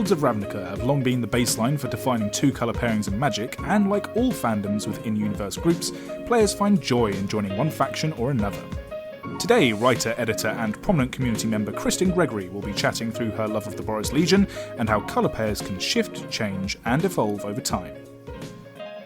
Guilds of Ravnica have long been the baseline for defining two colour pairings in Magic, and like all fandoms with in-universe groups, players find joy in joining one faction or another. Today, writer, editor, and prominent community member Kristen Gregory will be chatting through her love of the Boros Legion and how colour pairs can shift, change, and evolve over time.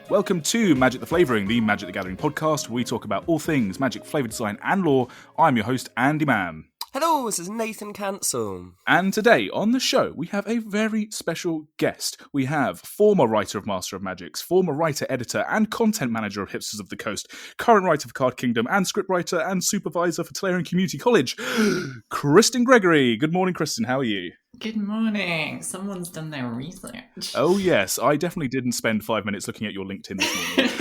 Welcome to Magic the Flavouring, the Magic the Gathering podcast, where we talk about all things magic, flavour design, and lore. I'm your host, Andy Mann. Hello, this is Nathan Cancel. And today on the show, we have a very special guest. We have former writer of Master of Magics, former writer, editor, and content manager of Hipsters of the Coast, current writer for Card Kingdom, and scriptwriter and supervisor for Tolarian Community College, Kristen Gregory. Good morning, Kristen. How are you? Good morning. Someone's done their research. Oh, yes. I definitely didn't spend 5 minutes looking at your LinkedIn this morning.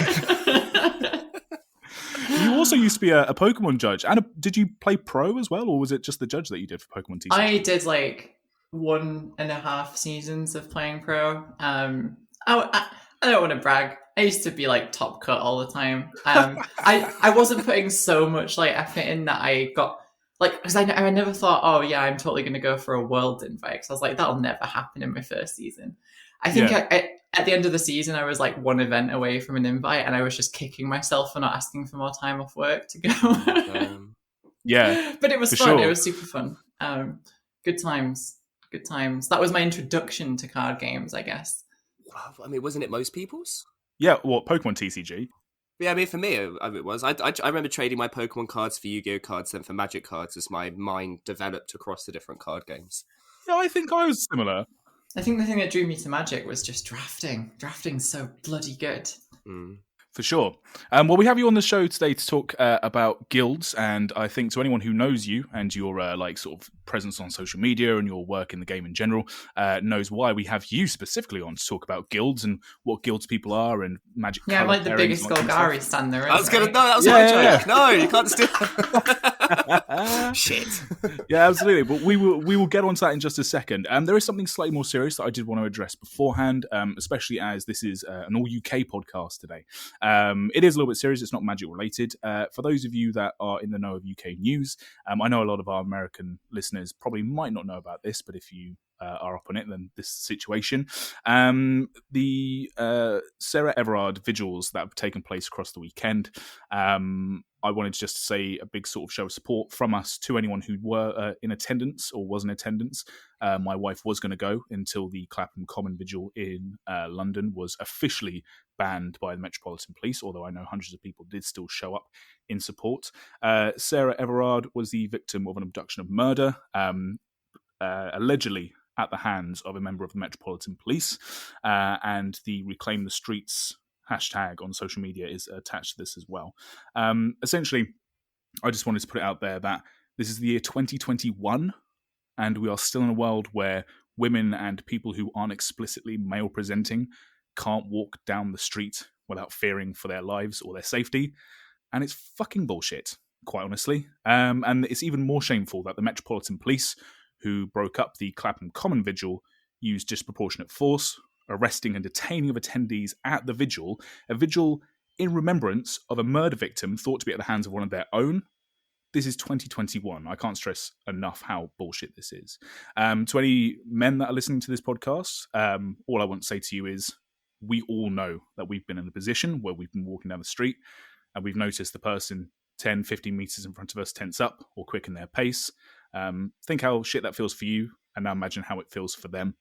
You also used to be a Pokemon judge. And did you play pro as well, or was it just the judge that you did for Pokemon TCG? I did like 1.5 seasons of playing pro. I don't want to brag. I used to be like top cut all the time. I wasn't putting so much like effort in that I got like, because I never thought, oh yeah, I'm totally going to go for a world invite. Because I was like, that'll never happen in my first season. I think at the end of the season, I was like one event away from an invite, and I was just kicking myself for not asking for more time off work to go. Yeah, but it was fun. Sure. It was super fun. Good times. Good times. That was my introduction to card games, I guess. I mean, wasn't it most people's? Yeah, what, Pokemon TCG? Yeah, I mean, for me, it was. I remember trading my Pokemon cards for Yu-Gi-Oh cards and for Magic cards as my mind developed across the different card games. Yeah, I think I was similar. I think the thing that drew me to Magic was just drafting. Drafting's so bloody good. For sure. Well, we have you on the show today to talk about guilds, and I think to anyone who knows you and your sort of presence on social media and your work in the game in general knows why we have you specifically on to talk about guilds and what guilds people are and magic. Yeah, I'm like the biggest Golgari stan there is. I was gonna. No, that was my joke. No, you can't steal. Shit. Yeah, absolutely. But we will get onto that in just a second. There is something slightly more serious that I did want to address beforehand, especially as this is an all UK podcast today. It is a little bit serious. It's not magic related. For those of you that are in the know of UK news, I know a lot of our American listeners probably might not know about this, but if you are up on it, then this situation. The Sarah Everard vigils that have taken place across the weekend. I wanted to just say a big sort of show of support from us to anyone who were in attendance or was in attendance. My wife was going to go until the Clapham Common Vigil in London was officially banned by the Metropolitan Police, although I know hundreds of people did still show up in support. Sarah Everard was the victim of an abduction of murder, allegedly at the hands of a member of the Metropolitan Police, and the Reclaim the Streets hashtag on social media is attached to this as well. Essentially, I just wanted to put it out there that this is the year 2021, and we are still in a world where women and people who aren't explicitly male presenting can't walk down the street without fearing for their lives or their safety. And it's fucking bullshit, quite honestly. And it's even more shameful that the Metropolitan Police, who broke up the Clapham Common Vigil, used disproportionate force, arresting and detaining of attendees at the vigil, a vigil in remembrance of a murder victim thought to be at the hands of one of their own. This is 2021. I can't stress enough how bullshit this is. To any men that are listening to this podcast, all I want to say to you is we all know that we've been in a position where we've been walking down the street and we've noticed the person 10, 15 meters in front of us tense up or quicken their pace. Think how shit that feels for you, and now imagine how it feels for them.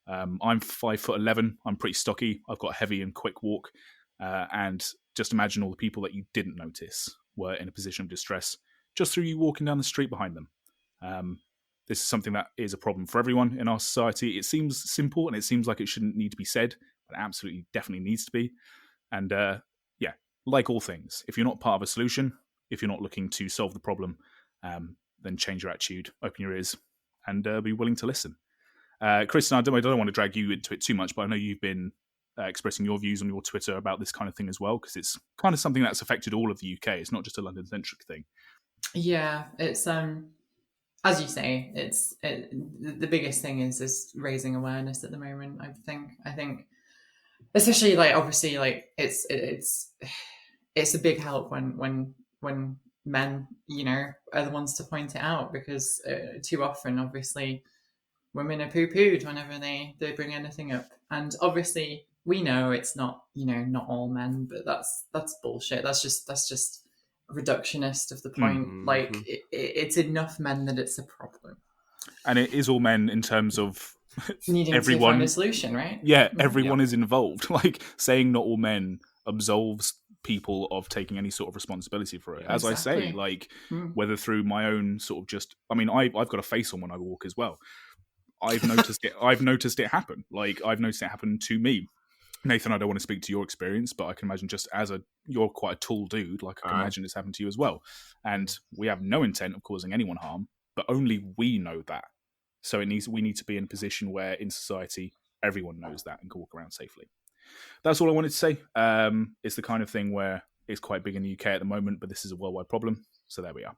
I'm 5'11". I'm pretty stocky. I've got a heavy and quick walk. And just imagine all the people that you didn't notice were in a position of distress just through you walking down the street behind them. This is something that is a problem for everyone in our society. It seems simple and it seems like it shouldn't need to be said, but it absolutely definitely needs to be. And like all things, if you're not part of a solution, if you're not looking to solve the problem, then change your attitude, open your ears, and be willing to listen. Kristen, I don't want to drag you into it too much, but I know you've been expressing your views on your Twitter about this kind of thing as well, because it's kind of something that's affected all of the UK. It's not just a London-centric thing. Yeah, it's as you say, the biggest thing is raising awareness at the moment. I think, especially like obviously like it's a big help when men, you know, are the ones to point it out, because too often, obviously, women are poo-pooed whenever they bring anything up. And obviously we know it's not, not all men, but that's bullshit. That's just reductionist of the point. Like it's enough men that it's a problem. And it is all men in terms of needing everyone, to find a solution, right? Yeah, everyone is involved. Like, saying not all men absolves people of taking any sort of responsibility for it. As Exactly. I say, like, whether through my own sort of I've got a face on when I walk as well. I've noticed it. I've noticed it happen. Like, I've noticed it happen to me. Nathan, I don't want to speak to your experience, but I can imagine you're quite a tall dude. Like, I can imagine it's happened to you as well. And we have no intent of causing anyone harm, but only we know that. So we need to be in a position where in society, everyone knows that and can walk around safely. That's all I wanted to say. It's the kind of thing where it's quite big in the UK at the moment, but this is a worldwide problem. So there we are.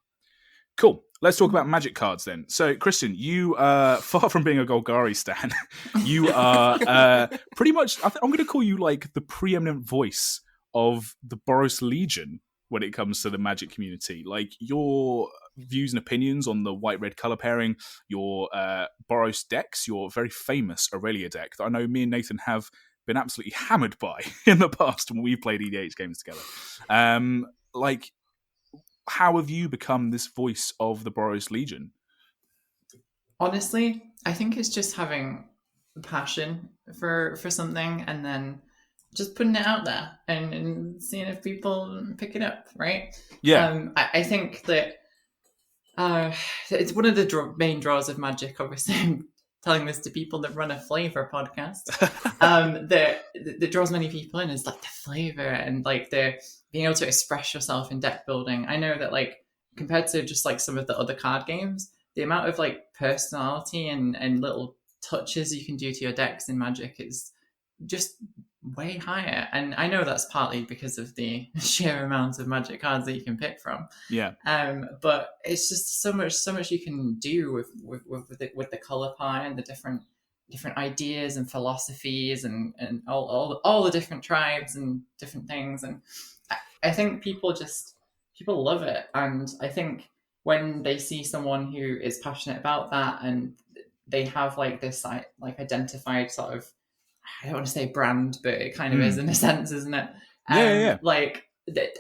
Cool. Let's talk about Magic cards then. So, Kristen, you, far from being a Golgari stan, you are pretty much, I'm going to call you like the preeminent voice of the Boros Legion when it comes to the Magic community. Like, your views and opinions on the white-red color pairing, your Boros decks, your very famous Aurelia deck that I know me and Nathan have been absolutely hammered by in the past when we've played EDH games together. How have you become this voice of the Boros Legion? Honestly, I think it's just having passion for something and then just putting it out there and seeing if people pick it up, right? Yeah. I think that it's one of the main draws of Magic, obviously. I'm telling this to people that run a flavor podcast. that draws many people in is like the flavor and like the being able to express yourself in deck building. I know that like compared to just like some of the other card games, the amount of like personality and little touches you can do to your decks in Magic is just way higher. And I know that's partly because of the sheer amount of Magic cards that you can pick from. Yeah. But it's just so much you can do with the color pie and the different ideas and philosophies and all the different tribes and different things. And I think people love it. And I think when they see someone who is passionate about that and they have like this like identified sort of, I don't want to say brand, but it kind of is in a sense, isn't it? Yeah. Like,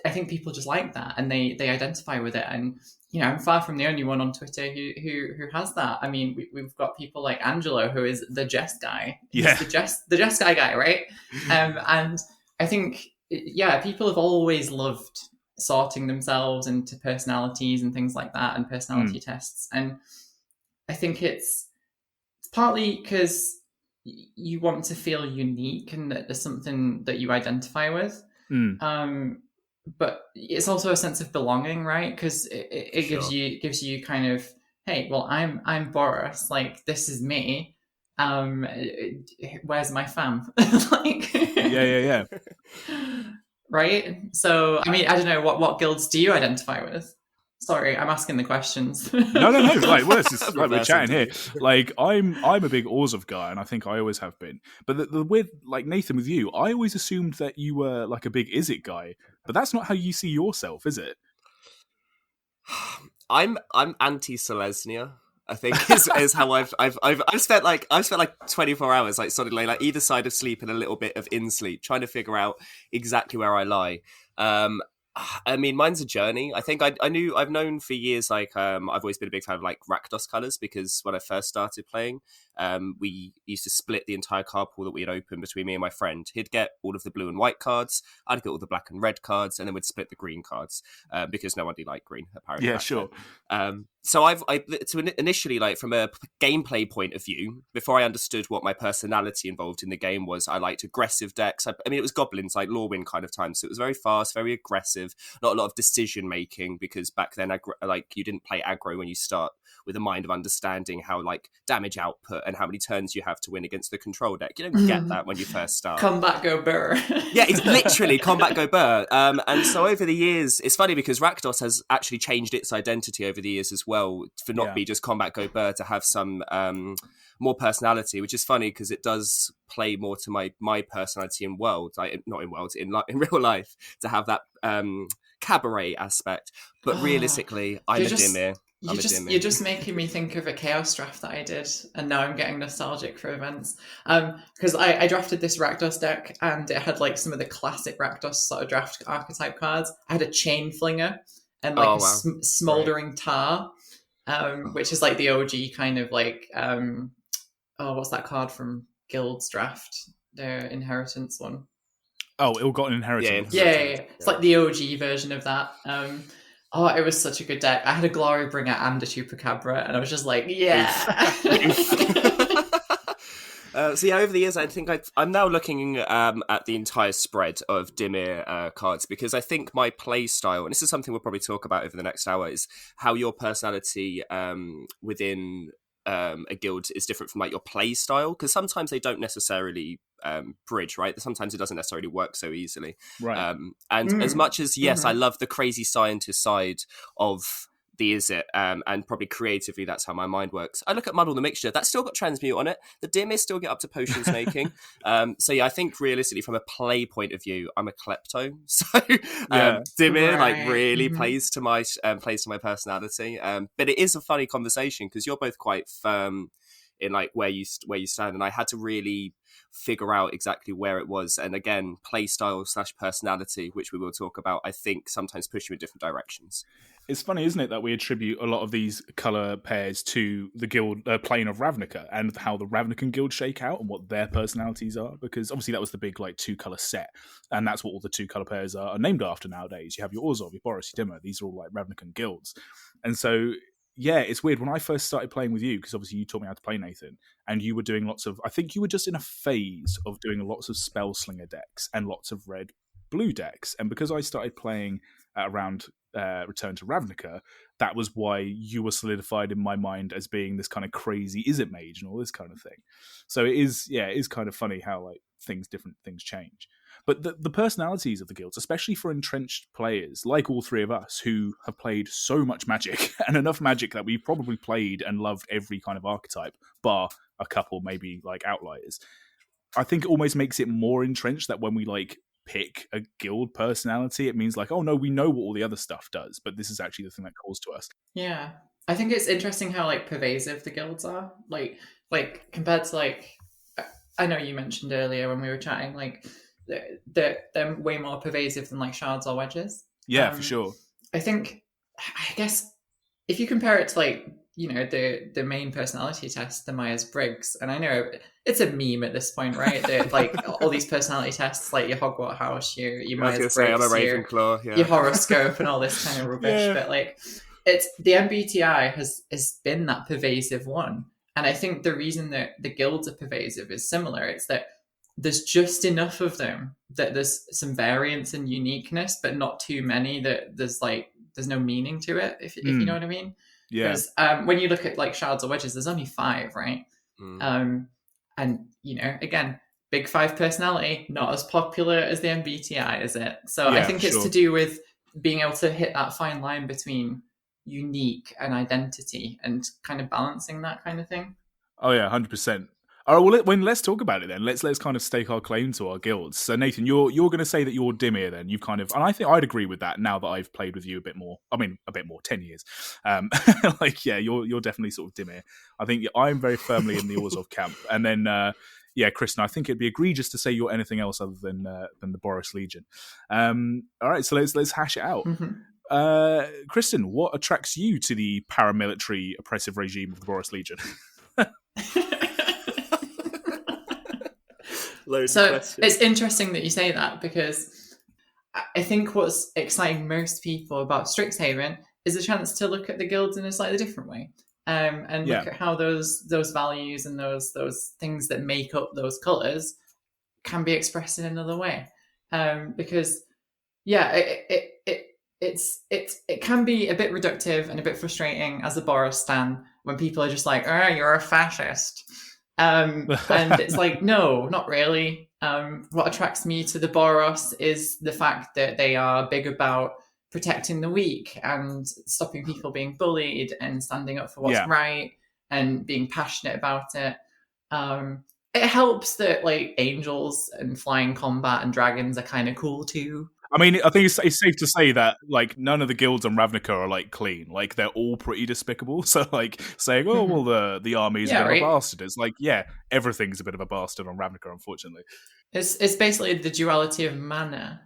I think people just like that and they identify with it. And, I'm far from the only one on Twitter who has that. I mean, we've got people like Angelo, who is the Jest guy. Yeah. He's the Jest guy, right? And I think, people have always loved sorting themselves into personalities and things like that and personality tests. And I think it's partly because you want to feel unique and that there's something that you identify with. But it's also a sense of belonging, right? Because it gives you kind of, hey, well, I'm Boros, like this is me. Where's my fam? Like, yeah. Right. So I mean, I don't know what guilds do you identify with? Sorry, I'm asking the questions. No. Like, well, it's like we're chatting here. Like, I'm a big Orzhov guy, and I think I always have been. But the with like Nathan with you, I always assumed that you were like a big Izzet guy. But that's not how you see yourself, is it? I'm anti-Selesnya. I think is how I've spent like 24 hours like solidly like either side of sleep and a little bit of in sleep trying to figure out exactly where I lie. I mean, mine's a journey. I think I've known for years, like, I've always been a big fan of, like, Rakdos colours, because when I first started playing, we used to split the entire card pool that we had opened between me and my friend. He'd get all of the blue and white cards, I'd get all the black and red cards, and then we'd split the green cards, because nobody liked green, apparently. Yeah, sure. So initially, like, from a gameplay point of view, before I understood what my personality involved in the game was, I liked aggressive decks. I mean, it was goblins, like Lorwyn kind of time, so it was very fast, very aggressive, not a lot of decision making, because back then, like, you didn't play aggro when you start with a mind of understanding how, like, damage output and how many turns you have to win against the control deck. You don't get that when you first start. Combat go burr. Yeah, it's literally combat go burr. And so over the years, it's funny because Rakdos has actually changed its identity over the years as well, for not be just combat go burr, to have some more personality, which is funny because it does play more to my personality in world, like, not in worlds, in real life, to have that cabaret aspect. But realistically, I'm a Dimir. I'm a you're just making me think of a chaos draft that I did, and now I'm getting nostalgic for events. Because I drafted this Rakdos deck, and it had like some of the classic Rakdos sort of draft archetype cards. I had a Chain Flinger and like Smoldering Tar, which is like the OG kind of like what's that card from Guild's draft? The Inheritance one. Oh, Ill-Gotten Inheritance. Yeah. It's like the OG version of that. It was such a good deck. I had a Glory Bringer and a Chupacabra, and I was just like, yeah. So yeah, over the years, I think I'm now looking at the entire spread of Dimir cards, because I think my play style, and this is something we'll probably talk about over the next hour, is how your personality within a guild is different from like your play style, because sometimes they don't necessarily bridge, right? Sometimes it doesn't necessarily work so easily, right? As much as I love the crazy scientist side of the Izzet, and probably creatively that's how my mind works. I look at Muddle the Mixture, that's still got Transmute on it. The Dimir still get up to potions making. So yeah, I think realistically from a play point of view, I'm a klepto. So Dimir like really plays to my personality. But it is a funny conversation because you're both quite firm in like where you stand, and I had to really figure out exactly where it was. And again, play style / personality, which we will talk about, I think sometimes push you in different directions. It's funny, isn't it, that we attribute a lot of these colour pairs to the guild plane of Ravnica and how the Ravnican guild shake out and what their personalities are, because obviously that was the big like 2-colour set, and that's what all the 2-colour pairs are named after nowadays. You have your Orzhov, your Boros, your Dimir. These are all like Ravnican guilds. And so yeah, it's weird. When I first started playing with you, because obviously you taught me how to play, Nathan, and you were doing lots of, I think you were just in a phase of doing lots of Spellslinger decks and lots of red-blue decks. And because I started playing around Return to Ravnica, that was why you were solidified in my mind as being this kind of crazy Izzet mage and all this kind of thing. So it is kind of funny how like different things change. But the personalities of the guilds, especially for entrenched players, like all three of us, who have played so much Magic, and enough Magic that we've probably played and loved every kind of archetype, bar a couple maybe like outliers, I think it almost makes it more entrenched that when we like pick a guild personality, it means like, oh no, we know what all the other stuff does, but this is actually the thing that calls to us. Yeah. I think it's interesting how like pervasive the guilds are. Like compared to like, I know you mentioned earlier when we were chatting, like they're way more pervasive than like shards or wedges. Yeah, for sure. I guess if you compare it to like, you know, the main personality test, the Myers-Briggs, and I know it's a meme at this point, right? Like all these personality tests, like your Hogwarts house, your Myers-Briggs, I'm a Ravenclaw, your horoscope, and all this kind of rubbish. Yeah. But like, it's the MBTI has been that pervasive one, and I think the reason that the guilds are pervasive is similar. It's that there's just enough of them that there's some variance and uniqueness, but not too many that there's no meaning to it. If you know what I mean. Yeah. Because when you look at like shards or wedges, there's only 5, right? And you know, again, big 5 personality, not as popular as the MBTI, is it? So I think it's to do with being able to hit that fine line between unique and identity and kind of balancing that kind of thing. Oh yeah, 100%. All right, well, let's talk about it then. Let's kind of stake our claim to our guilds. So Nathan, you're going to say that you're Dimir then. You've kind of, and I think I'd agree with that now that I've played with you a bit more. I mean, a bit more, 10 years. Like, yeah, you're definitely sort of Dimir. I think I'm very firmly in the Orzhov camp. And then, Kristen, I think it'd be egregious to say you're anything else other than the Boros Legion. All right, so let's hash it out. Mm-hmm. Kristen, what attracts you to the paramilitary oppressive regime of the Boros Legion? So it's interesting that you say that, because I think what's exciting most people about Strixhaven is a chance to look at the guilds in a slightly different way, and look at how those values and those things that make up those colours can be expressed in another way. Because it can be a bit reductive and a bit frustrating as a Boros stan when people are just like, "Oh, you're a fascist." And it's like, no, not really. What attracts me to the Boros is the fact that they are big about protecting the weak and stopping people being bullied and standing up for what's right and being passionate about it. It helps that like angels and flying combat and dragons are kind of cool too. I mean, I think it's safe to say that like none of the guilds on Ravnica are like clean. Like they're all pretty despicable. So like saying, "Oh well, the army is a bit of a bastard," it's like, yeah, everything's a bit of a bastard on Ravnica, unfortunately. It's basically the duality of mana.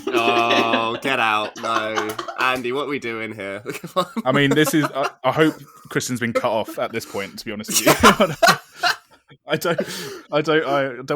Oh, get out! No, Andy, what are we doing here? I mean, this is. I hope Kristen's been cut off at this point. To be honest with you. I don't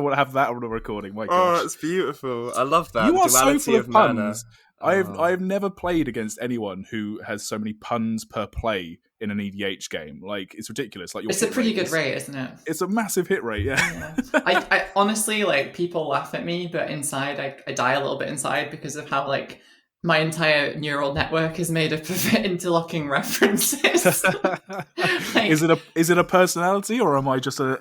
want to have that on the recording. My gosh. Oh, that's beautiful. I love that. You the are so full of puns. I've never played against anyone who has so many puns per play in an EDH game. Like, it's ridiculous. Like, it's a pretty good rate, isn't it? It's a massive hit rate. Yeah. I honestly, like, people laugh at me, but inside I die a little bit inside because of how like my entire neural network is made up of interlocking references. Like, is it a personality, or am I just an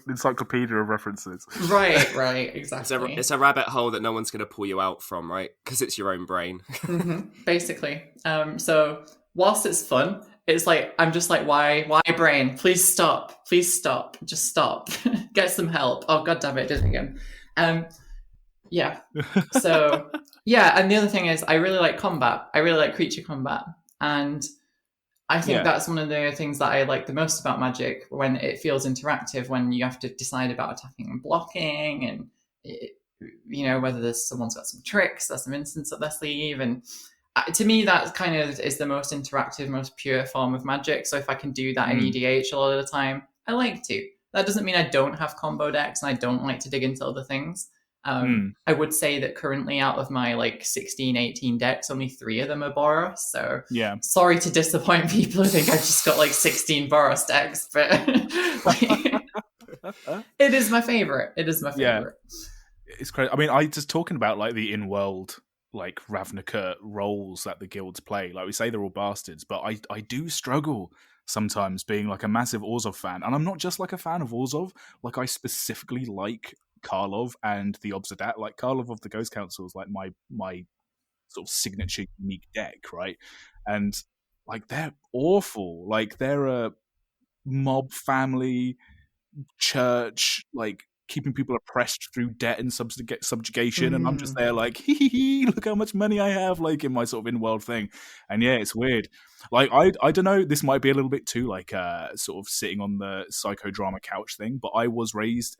encyclopedia of references? Right, exactly. It's a rabbit hole that no one's going to pull you out from, right? Because it's your own brain. Basically. So whilst it's fun, it's like I'm just like, why brain? Please stop, just stop. Get some help. Oh god damn it, did it again. Yeah. So yeah, and the other thing is I really like combat. I really like creature combat. And I think that's one of the things that I like the most about Magic, when it feels interactive, when you have to decide about attacking and blocking, and whether someone's got some tricks, there's some instants up their sleeve, and to me that kind of is the most interactive, most pure form of Magic. So if I can do that in EDH a lot of the time, I like to. That doesn't mean I don't have combo decks and I don't like to dig into other things. I would say that currently out of my like 16, 18 decks, only 3 of them are Boros. So sorry to disappoint people who think I've just got like 16 Boros decks, but it is my favorite. Yeah. It's crazy. I mean, I just talking about like the in-world like Ravnica roles that the guilds play. Like we say they're all bastards, but I do struggle sometimes being like a massive Orzhov fan. And I'm not just like a fan of Orzhov. Like I specifically like Karlov and the Obsidat. Like Karlov of the Ghost Council is like my sort of signature unique deck, right? And like they're awful. Like they're a mob family church, like keeping people oppressed through debt and subjugation, and I'm just there like, hee, look how much money I have, like in my sort of in-world thing. And yeah, it's weird. Like I don't know, this might be a little bit too like sort of sitting on the psychodrama couch thing, but I was raised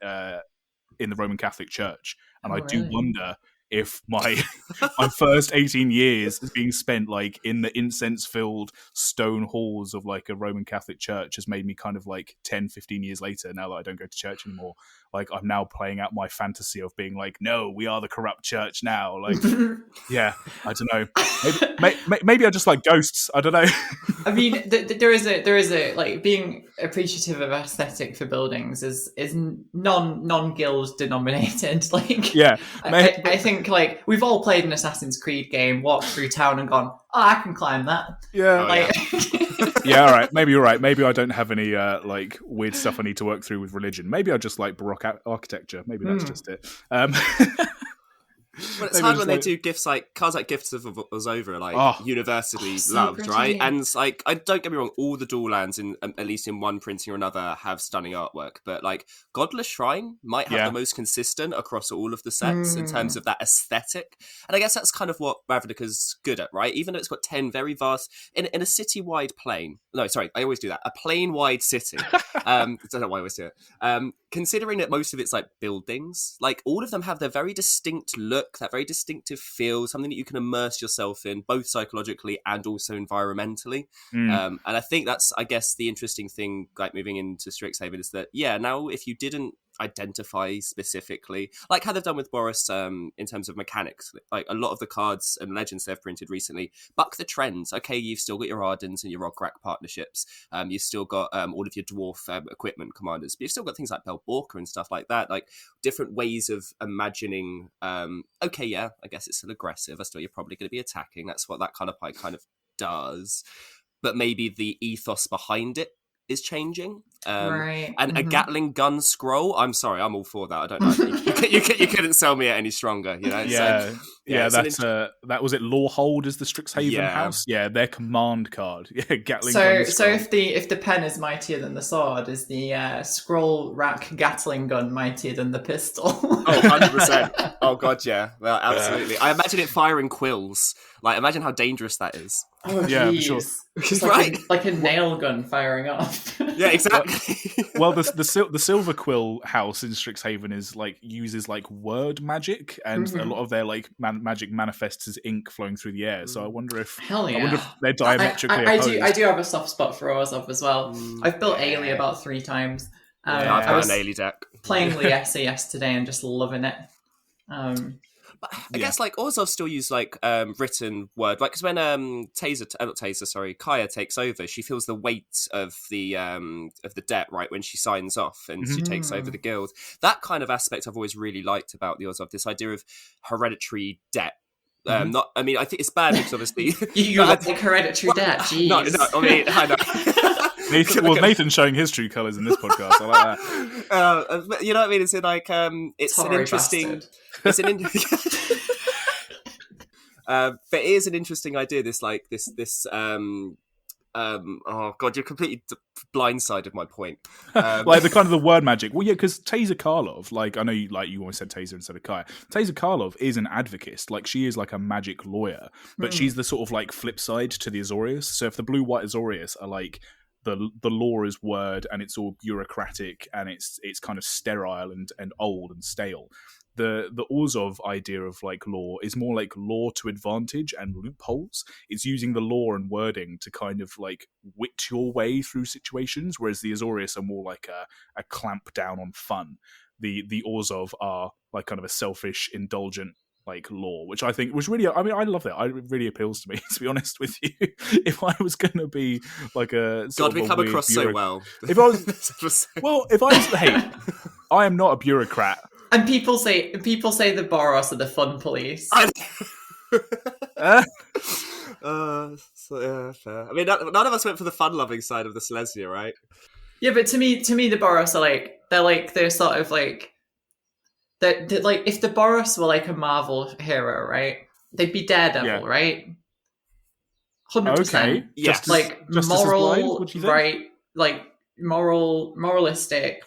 in the Roman Catholic Church, and I do wonder if my first 18 years is being spent like in the incense-filled stone halls of like a Roman Catholic church has made me kind of like 10, 15 years later, now that I don't go to church anymore, like I'm now playing out my fantasy of being like, no, we are the corrupt church now. Like, yeah, I don't know. Maybe I just like ghosts. I don't know. I mean, there is a like being appreciative of aesthetic for buildings is non-guild denominated. Like, yeah, I think like we've all played an Assassin's Creed game, walked through town and gone, oh, I can climb that. Yeah. Like, yeah, all right. Maybe you're right. Maybe I don't have any like weird stuff I need to work through with religion. Maybe I just like Baroque architecture. Maybe that's just it. Well, it's hard when they do gifts like cards like Gifts of Ozova are like universally loved, pretty. Right? And it's like, I don't get me wrong, all the dual lands in at least in one printing or another have stunning artwork, but like Godless Shrine might have the most consistent across all of the sets in terms of that aesthetic. And I guess that's kind of what Ravnica's good at, right? Even though it's got 10 very vast in a city-wide plane. No, sorry, I always do that. A plane-wide city. I don't know why I always do it. Considering that most of it's like buildings, like all of them have their very distinct look, that very distinctive feel, something that you can immerse yourself in, both psychologically and also environmentally. And I think that's, I guess, the interesting thing, like moving into Strixhaven, is that, now if you didn't identify specifically, like how they've done with Boros in terms of mechanics, like a lot of the cards and legends they've printed recently buck the trends. Okay, you've still got your Ardens and your Rograk partnerships, you've still got all of your dwarf equipment commanders, but you've still got things like Belborka and stuff like that, like different ways of imagining I guess it's still aggressive, I still, you're probably going to be attacking, that's what that kind of does, but maybe the ethos behind it is changing. Right. And a Gatling gun scroll. I'm sorry, I'm all for that. I don't know. You couldn't sell me it any stronger. You know. Yeah, So, that's that was it. Lawhold is the Strixhaven house. Yeah, their command card. Yeah, Gatling gun. So if the pen is mightier than the sword, is the scroll rack Gatling gun mightier than the pistol? Oh, 100%. Oh god, yeah. Well, absolutely. I imagine it firing quills. Like, imagine how dangerous that is. Oh, yeah, for sure. It's like a nail gun firing off. Yeah, exactly. Well, the Silver Quill house in Strixhaven is uses word magic, and a lot of their magic manifests as ink flowing through the air. So I wonder if they're diametrically opposed. I do have a soft spot for Orzhov as well. I've built Ailey about 3 times. I've got an Ailey deck. Playing Liesa yesterday and just loving it. I guess Orzhov still use written word, because when Kaya takes over, she feels the weight of the debt, right, when she signs off and she takes over the guild. That kind of aspect I've always really liked about the Orzhov, this idea of hereditary debt. I think it's bad because obviously you like hereditary debt. Jeez. No, I know. Nathan's showing his true colours in this podcast. I like that. You know what I mean? It's it's an interesting. It's an but it is an interesting idea. This oh god, you're completely blindsided my point. The kind of the word magic. Well, yeah, because Taser Karlov, I know you always said Taser instead of Kaya. Taser Karlov is an advocist. She is a magic lawyer, but she's the sort of flip side to the Azorius. So if the blue-white Azorius are the law is word and it's all bureaucratic and it's kind of sterile and old and stale. The Orzhov idea of law is more law to advantage and loopholes. It's using the law and wording to kind of wit your way through situations, whereas the Azorius are more a clamp down on fun. The Orzhov are kind of a selfish, indulgent law, which I think was really, I love that. It really appeals to me, to be honest with you. If I was going to be a God, we come across so well. If I was, hey, I am not a bureaucrat. And people say the Boros are the fun police. Fair. I mean, none of us went for the fun-loving side of the Selesnya, right? Yeah, but to me, the Boros are they're sort of they're if the Boros were a Marvel hero, right? They'd be Daredevil, right? 100%. Okay. Yes. Moral, right? Moralistic,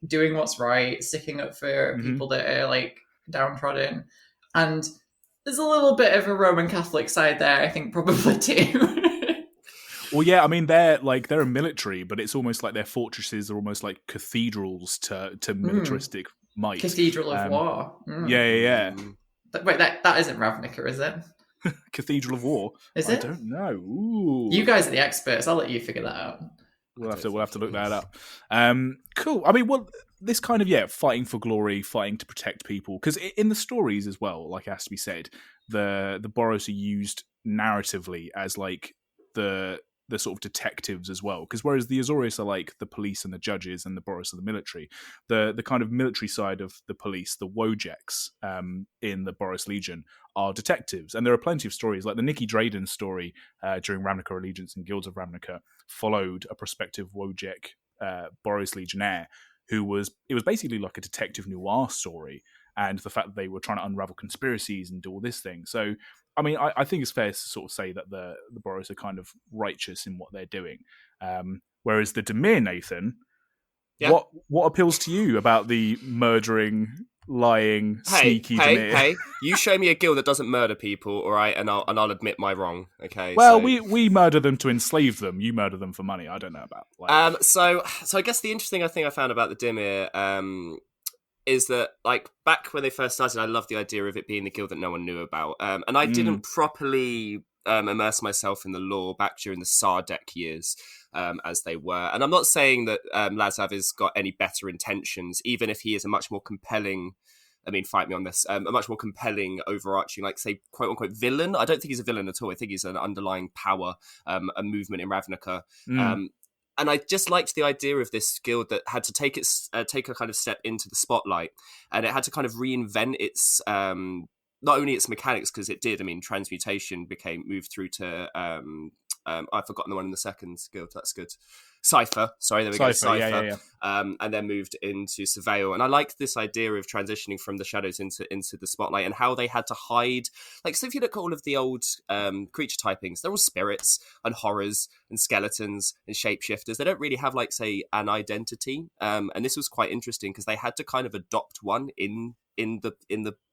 doing what's right, sticking up for people that are downtrodden, and there's a little bit of a Roman Catholic side there, I think, probably too. Well, yeah, I mean they're a military, but it's almost their fortresses are almost like cathedrals to militaristic might. Cathedral of War. Yeah. Wait, that isn't Ravnica, is it? Cathedral of War. Is it? I don't know. Ooh. You guys are the experts. I'll let you figure that out. We'll have to look that up. Cool. I mean, this kind of fighting for glory, fighting to protect people, because in the stories as well, it has to be said, the Boros are used narratively as the sort of detectives as well, because whereas the Azorius are the police and the judges, and the Boros are the military, the kind of military side of the police, the Wojeks in the Boros Legion, are detectives. And there are plenty of stories, like the Nikki Drayden story during Ravnica Allegiance and Guilds of Ravnica followed a prospective Wojek Boros Legionnaire it was basically a detective noir story, and the fact that they were trying to unravel conspiracies and do all this thing. So I mean, I think it's fair to sort of say that the Boros are kind of righteous in what they're doing. Whereas the Dimir, Nathan, what appeals to you about the murdering, lying, sneaky Dimir? Hey, you show me a guild that doesn't murder people, all right, and I'll admit my wrong, okay? Well, we murder them to enslave them. You murder them for money. I don't know about. So I guess the interesting thing I found about the Dimir, is that back when they first started, I loved the idea of it being the guild that no one knew about, and I didn't properly immerse myself in the lore back during the Sardek years, as they were. And I'm not saying that Lazav has got any better intentions, even if he is a much more compelling. I mean, fight me on this. A much more compelling, overarching, say, quote unquote, villain. I don't think he's a villain at all. I think he's an underlying power, a movement in Ravnica. And I just liked the idea of this guild that had to take a kind of step into the spotlight, and it had to kind of reinvent its not only its mechanics, because it did. I mean, transmutation moved through to I've forgotten the one in the second guild. That's good. Cypher. Sorry, there we go. Cypher. Yeah. And then moved into Surveil. And I liked this idea of transitioning from the shadows into the spotlight, and how they had to hide. Like, so if you look at all of the old creature typings, they're all spirits and horrors and skeletons and shapeshifters. They don't really have, like, say, an identity. And this was quite interesting because they had to kind of adopt one in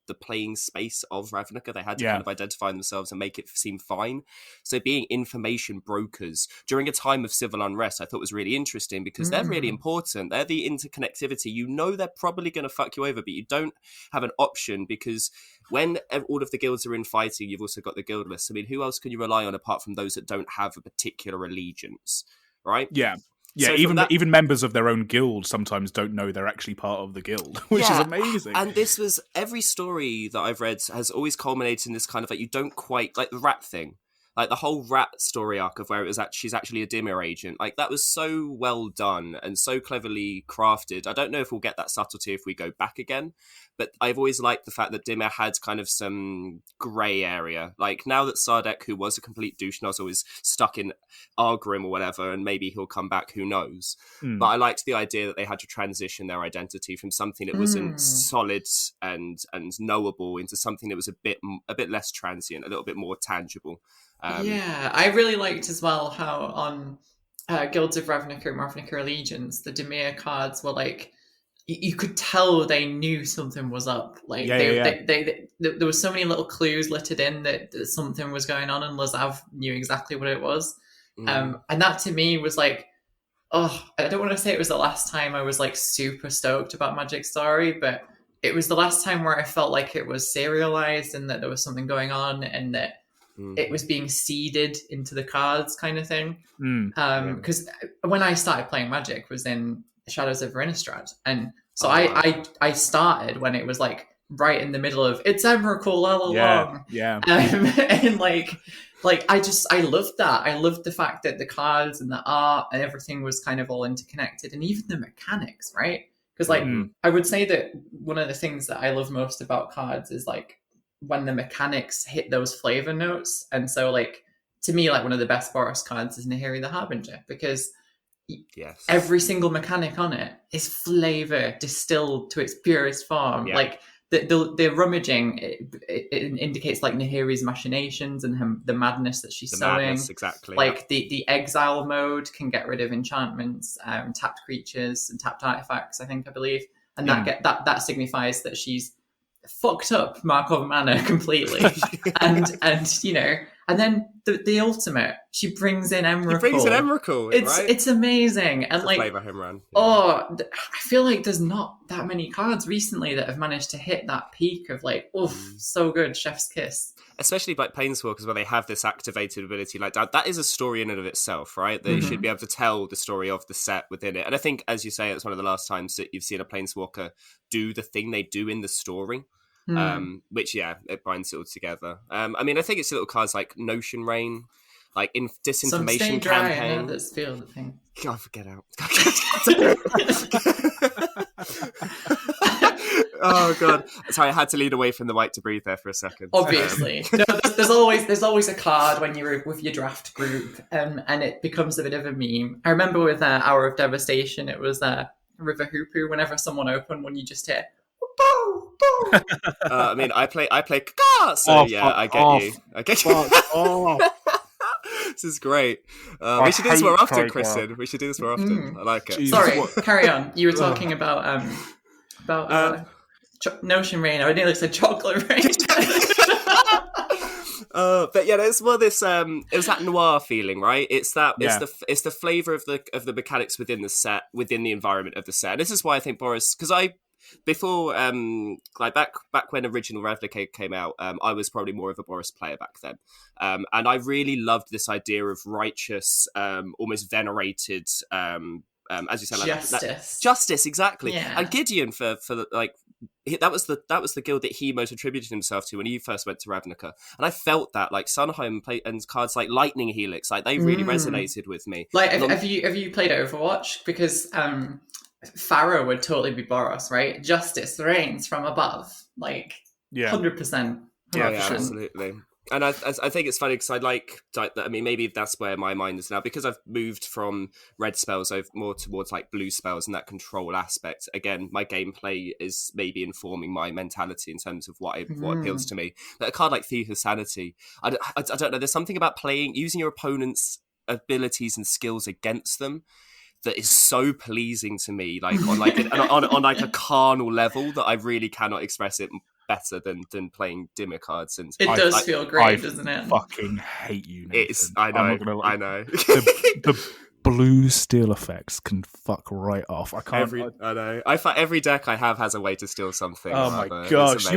the playing space of Ravnica. They had to kind of identify themselves and make it seem fine. So being information brokers during a time of civil unrest, I thought was really interesting, because they're really important. They're the interconnectivity. You know they're probably going to fuck you over, but you don't have an option, because when all of the guilds are in fighting, you've also got the guild lists. I mean, who else can you rely on apart from those that don't have a particular allegiance, right? Yeah. Yeah, So even members of their own guild sometimes don't know they're actually part of the guild, which is amazing. And this was, every story that I've read has always culminated in this kind of, like, you don't quite, like the rat thing. Like the whole rat story arc of where it was she's actually a Dimir agent. Like, that was so well done and so cleverly crafted. I don't know if we'll get that subtlety if we go back again, but I've always liked the fact that Dimir had kind of some grey area. Like, now that Sardek, who was a complete douche nozzle, is stuck in Argrim or whatever, and maybe he'll come back, who knows. But I liked the idea that they had to transition their identity from something that wasn't solid and knowable into something that was a bit less transient, a little bit more tangible. I really liked as well how on Guilds of Ravnica and Ravnica Allegiance, the Dimir cards were like, you could tell they knew something was up. Like there were so many little clues littered in that something was going on, and Lazav knew exactly what it was. And that to me was like, oh, I don't want to say it was the last time I was like super stoked about Magic Story, but it was the last time where I felt like it was serialized and that there was something going on, and that it was being seeded into the cards, kind of thing. Because when I started playing Magic was in Shadows of Innistrad, and so I started when it was like right in the middle of it's Emrakul all along. And I loved that. I loved the fact that the cards and the art and everything was kind of all interconnected, and even the mechanics, right? Because like I would say that one of the things that I love most about cards is like when the mechanics hit those flavor notes. And so like to me, like one of the best Boros cards is Nahiri the Harbinger, because every single mechanic on it is flavor distilled to its purest form. Like the rummaging, it indicates like Nahiri's machinations and the madness that she's sowing. Exactly. Like the exile mode can get rid of enchantments, tapped creatures and tapped artifacts, I believe. And that signifies that she's fucked up Markov Manor completely. and you know, and then the ultimate, she brings in Emrakul. It's amazing. And like flavor home run. I feel like there's not that many cards recently that have managed to hit that peak of like, so good, chef's kiss. Especially like Planeswalkers, where they have this activated ability like that. That is a story in and of itself, right? They should be able to tell the story of the set within it. And I think, as you say, it's one of the last times that you've seen a Planeswalker do the thing they do in the story. Which it binds it all together. I mean, I think it's little cards like Notion Rain, like in disinformation campaign. That's feel the thing. God, forget out. Oh god, sorry, I had to lean away from the mic to breathe there for a second. Obviously, there's always a card when you're with your draft group, and it becomes a bit of a meme. I remember with Hour of Devastation, it was River Hoopu. Whenever someone opened one, you just hear. I mean, I play Kaka, so I get you. This is great. We should do this more often, Kristen. We should do this more often. I like it. Sorry, carry on. You were talking about Notion Rain. I nearly said Chocolate Rain. But yeah, it's more this. It was that noir feeling, right? It's that. It's the flavor of the mechanics within the set, within the environment of the set. And this is why I think Boros, because before, like back when original Ravnica came out, I was probably more of a Boros player back then, and I really loved this idea of righteous, almost venerated, as you said, justice, exactly. Yeah. And Gideon for like that was the guild that he most attributed himself to when he first went to Ravnica, and I felt that like Sunheim and cards like Lightning Helix, like they really resonated with me. Like, have you played Overwatch? Because Pharaoh would totally be Boros, right? Justice reigns from above, like 100%. Yeah, absolutely. And I think it's funny because I mean, maybe that's where my mind is now, because I've moved from red spells over more towards like blue spells and that control aspect. Again, my gameplay is maybe informing my mentality in terms of what appeals to me. But a card like Thief of Sanity, I don't know. There's something about using your opponent's abilities and skills against them that is so pleasing to me, like on like a carnal level, that I really cannot express it better than playing dimmer cards. And it does feel great, doesn't it? Fucking hate you, Nathan. I know. I'm not gonna lie. I know. The blue steal effects can fuck right off. I can't. I know. I find every deck I have has a way to steal something. Oh my gosh!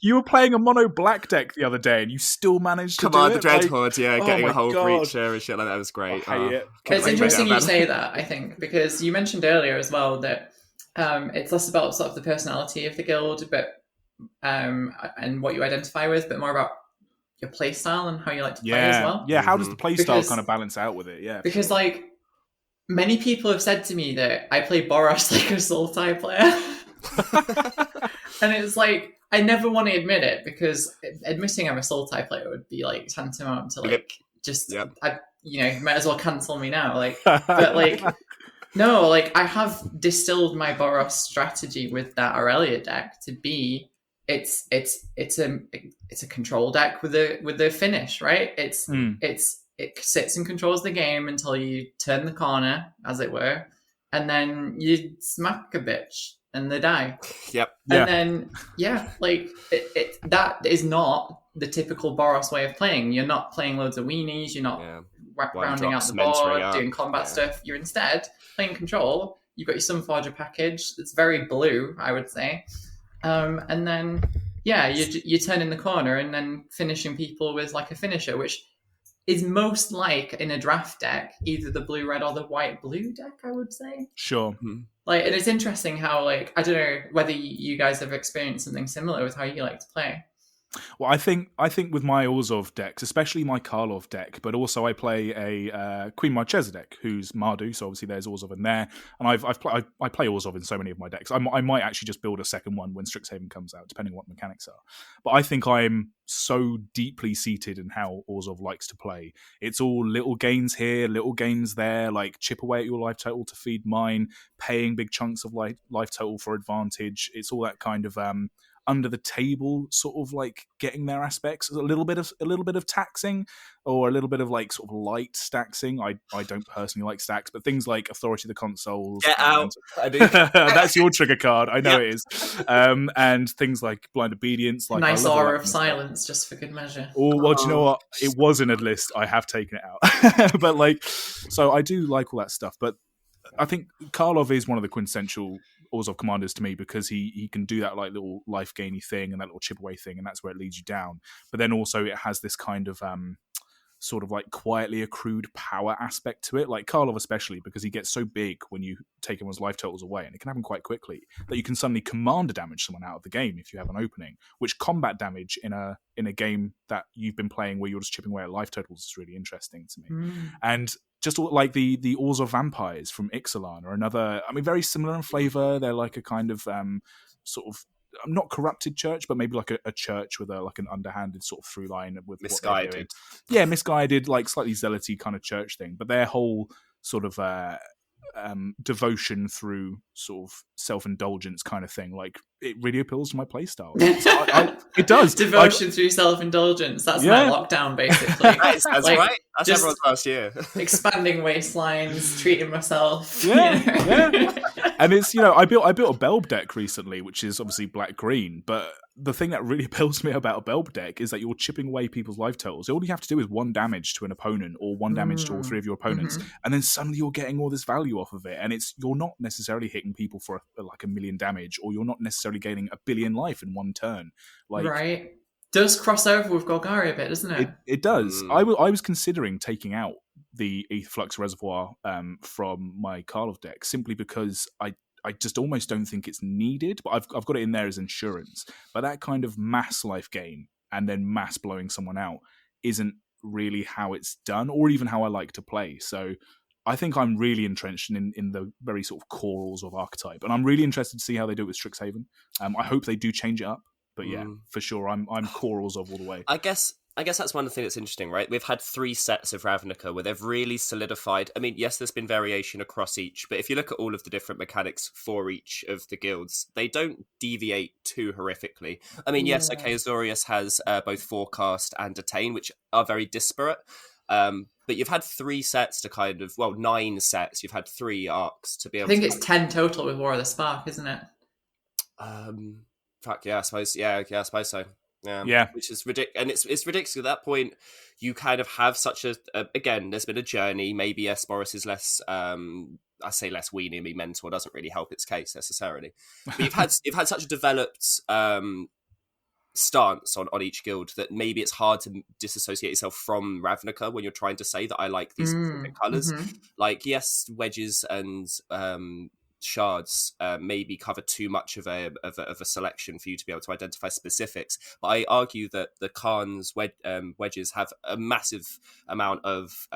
You were playing a mono black deck the other day, and you still managed to Command do the Dreadhorde, getting a whole God. Breacher and shit like that was great. I hate it. It's interesting you say that, I think, because you mentioned earlier as well that it's less about sort of the personality of the guild, but and what you identify with, but more about your play style and how you like to play as well. Yeah, how does the play style kind of balance out with it? Yeah, because like many people have said to me that I play Boros like a Sultai player, and it's like I never want to admit it, because admitting I'm a Sultai player would be like tantamount to like you might as well cancel me now. Like, but like. No, like I have distilled my Boros strategy with that Aurelia deck to be it's a control deck with a finish, right? It sits and controls the game until you turn the corner, as it were, and then you smack a bitch and they die. Yep. And then that is not the typical Boros way of playing. You're not playing loads of weenies. You're not rounding out the board, doing combat stuff. You're instead playing control. You've got your Sunforger package. It's very blue, I would say. And then, you turn in the corner and then finishing people with like a finisher, which is most like in a draft deck, either the blue-red or the white-blue deck, I would say. Sure. Like, and it's interesting how, like, I don't know whether you guys have experienced something similar with how you like to play. Well, I think with my Orzhov decks, especially my Karlov deck, but also I play a Queen Marchesa deck, who's Mardu, so obviously there's Orzhov in there, and I play Orzhov in so many of my decks. I might actually just build a second one when Strixhaven comes out, depending on what mechanics are. But I think I'm so deeply seated in how Orzhov likes to play. It's all little gains here, little gains there, like chip away at your life total to feed mine, paying big chunks of life total for advantage. It's all that kind of under the table sort of like getting their aspects, a little bit of taxing, or a little bit of like sort of light staxing. I don't personally like stacks, but things like Authority of the Consoles, get out. I do. That's your trigger card, I know it is. And things like Blind Obedience, like nice Aura of Silence, just for good measure. Well, do you know what, it was in a list, I have taken it out. But like, so I do like all that stuff, but I think Karlov is one of the quintessential Orzhov commanders to me, because he can do that like little life gainy thing and that little chip away thing, and that's where it leads you down. But then also it has this kind of sort of like quietly accrued power aspect to it, like Karlov especially, because he gets so big when you take everyone's life totals away, and it can happen quite quickly, that you can suddenly commander damage someone out of the game if you have an opening, which combat damage in a game that you've been playing where you're just chipping away at life totals is really interesting to me. And just like the Orzhov vampires from Ixalan are another, I mean, very similar in flavour. They're like a kind of sort of, not corrupted church, but maybe like a church with like an underhanded sort of through line with misguided. What they're doing. Yeah, misguided, like slightly zealoty kind of church thing. But their whole sort of devotion through sort of self-indulgence kind of thing, like it really appeals to my playstyle. So it does. Devotion through self-indulgence. That's my lockdown, basically. That's like, right. That's everyone's last year. Expanding waistlines, treating myself. Yeah. And it's, I built a Belb deck recently, which is obviously black-green, but the thing that really appeals to me about a Belb deck is that you're chipping away people's life totals. All you have to do is 1 damage to an opponent, or 1 damage to all 3 of your opponents, and then suddenly you're getting all this value off of it, and you're not necessarily hitting people for like 1 million damage, or you're not necessarily gaining 1 billion life in 1 turn. Like, right. Does cross over with Golgari a bit, doesn't it? It does. I was considering taking out the Aetherflux Reservoir from my Karlov deck, simply because I just almost don't think it's needed, but I've got it in there as insurance. But that kind of mass life gain and then mass blowing someone out isn't really how it's done, or even how I like to play. So I think I'm really entrenched in the very sort of core Orzhov archetype, and I'm really interested to see how they do it with Strixhaven. I hope they do change it up, but yeah, for sure, I'm core Orzhov all the way. I guess I guess that's one of the things that's interesting, right? We've had 3 sets of Ravnica where they've really solidified. I mean, yes, there's been variation across each, but if you look at all of the different mechanics for each of the guilds, they don't deviate too horrifically. I mean, yes, okay, Azorius has both Forecast and Attain, which are very disparate. But you've had 3 sets to kind of, 9 sets. You've had 3 arcs to be able I think to... it's 10 total with War of the Spark, isn't it? Fuck, yeah, I suppose. Yeah, I suppose so. Yeah. Which is ridiculous. And it's ridiculous at that point. You kind of have such a again, there's been a journey. Maybe Boros is less, I say less weenie, me mentor doesn't really help its case necessarily. But you've had such a developed stance on each guild that maybe it's hard to disassociate yourself from Ravnica when you're trying to say that I like these specific colors. Mm-hmm. Like, yes, wedges and shards maybe cover too much of a selection for you to be able to identify specifics, but I argue that the Khan's wedges have a massive amount of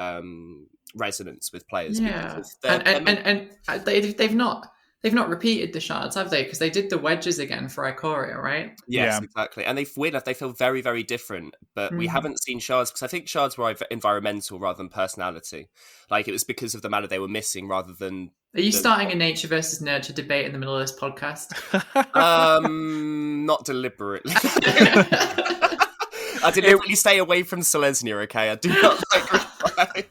resonance with players. Yeah, and they've not repeated the shards, have they? Because they did the wedges again for Ikoria, right? Yes, Yeah. exactly. And they feel very, very different, but we haven't seen shards, because I think shards were environmental rather than personality. Like, it was because of the mana they were missing rather than... Are you starting a nature versus nurture debate in the middle of this podcast? Not deliberately. I deliberately stay away from Selesnya, okay? I do not like replying.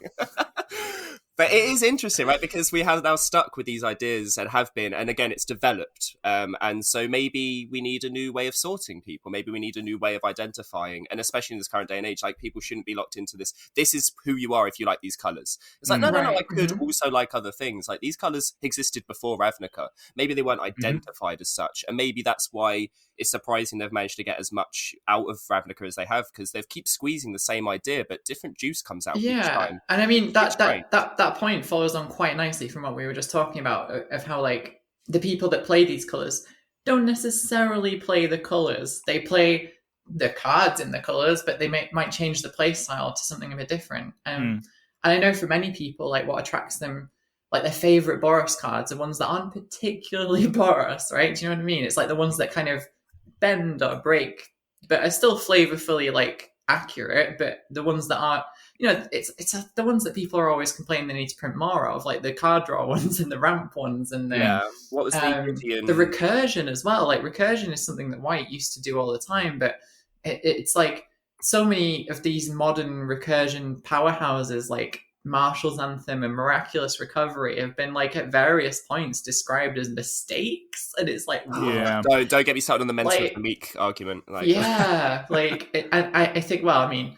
But it is interesting, right? Because we have now stuck with these ideas and have been, and again, it's developed. And so maybe we need a new way of sorting people. Maybe we need a new way of identifying. And especially in this current day and age, like, people shouldn't be locked into this. This is who you are if you like these colours. It's like, no, I could also like other things. Like, these colours existed before Ravnica. Maybe they weren't identified as such. And maybe that's why it's surprising they've managed to get as much out of Ravnica as they have, because they've keep squeezing the same idea, but different juice comes out each time. And I mean, that point follows on quite nicely from what we were just talking about, of how, like, the people that play these colours don't necessarily play the colours. They play the cards in the colours, but they might change the play style to something a bit different. And I know for many people, like, what attracts them, like, their favourite Boros cards are ones that aren't particularly Boros, right? Do you know what I mean? It's like the ones that kind of bend or break, but are still flavorfully, like, accurate, but the ones that are, you know, it's the ones that people are always complaining they need to print more of, like the card draw ones and the ramp ones, and what was the recursion as well. Like, recursion is something that White used to do all the time, but it's like so many of these modern recursion powerhouses, like Marshall's Anthem and Miraculous Recovery, have been, like, at various points described as mistakes, and it's like, don't get me started on the mental of the meek argument. Like, I think, well, I mean,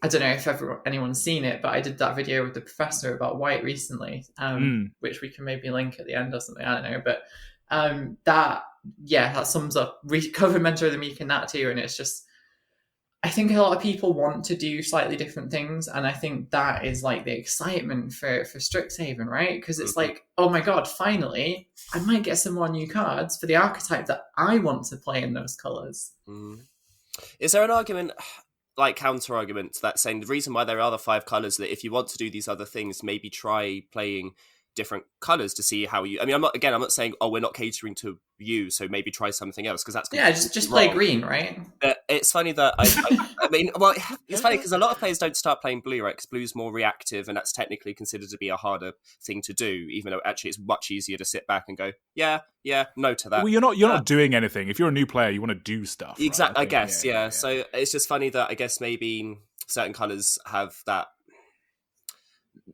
I don't know if anyone's seen it, but I did that video with the professor about White recently, which we can maybe link at the end or something, I don't know, but that sums up Recover Mentor of the Meek in that too, and it's just, I think a lot of people want to do slightly different things, and I think that is, like, the excitement for Strixhaven, right? Because it's like, oh my god, finally, I might get some more new cards for the archetype that I want to play in those colours. Is there an argument, like, counter argument to that, saying the reason why there are the 5 colours, that if you want to do these other things, maybe try playing different colours to see how you... I mean, I'm not saying, oh, we're not catering to you, so maybe try something else, because that's just play green, right? But it's funny that I mean, well, it's funny because a lot of players don't start playing blue, right? Because blue's more reactive, and that's technically considered to be a harder thing to do, even though actually it's much easier to sit back and go, yeah, no to that. Well, you're not doing anything. If you're a new player, you want to do stuff. Exactly, right? I guess, yeah. So it's just funny that I guess maybe certain colours have that.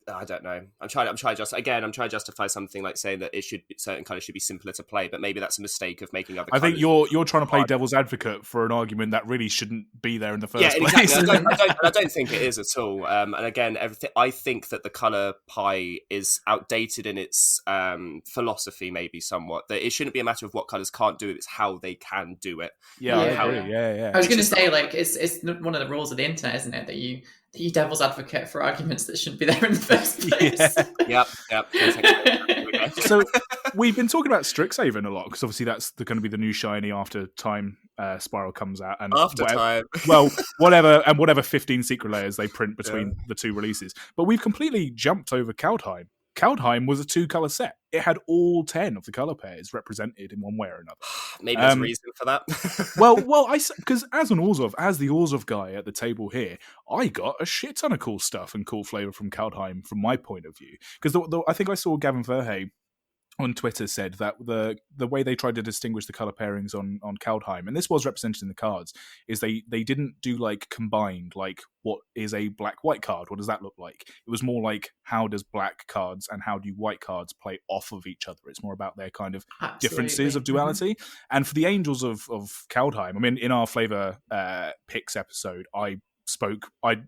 I don't know. I'm trying to justify something, like saying that certain colours should be simpler to play, but maybe that's a mistake of making other. I think you're trying to play devil's advocate for an argument that really shouldn't be there in the first place. Exactly. I don't think it is at all. And again, I think that the colour pie is outdated in its philosophy, maybe somewhat. That it shouldn't be a matter of what colours can't do it; it's how they can do it. Yeah, I agree. Yeah. I was going to say, like, it's one of the rules of the internet, isn't it, that you devil's advocate for arguments that shouldn't be there in the first place. Yep. So we've been talking about Strixhaven a lot, because obviously that's going to be the new shiny after Time Spiral comes out, and Time. Well, whatever 15 secret layers they print between the 2 releases. But we've completely jumped over Kaldheim. Kaldheim was a 2-color set. It had all 10 of the color pairs represented in one way or another. Maybe there's a reason for that. well, because as the Orzhov guy at the table here, I got a shit ton of cool stuff and cool flavor from Kaldheim from my point of view. Because I think I saw Gavin Verhey on Twitter said that the way they tried to distinguish the color pairings on Kaldheim, and this was represented in the cards, is they didn't do like combined, like what is a black-white card? What does that look like? It was more like how does black cards and how do white cards play off of each other? It's more about their kind of differences of duality. Mm-hmm. And for the Angels of Kaldheim, I mean, in our flavor picks episode, I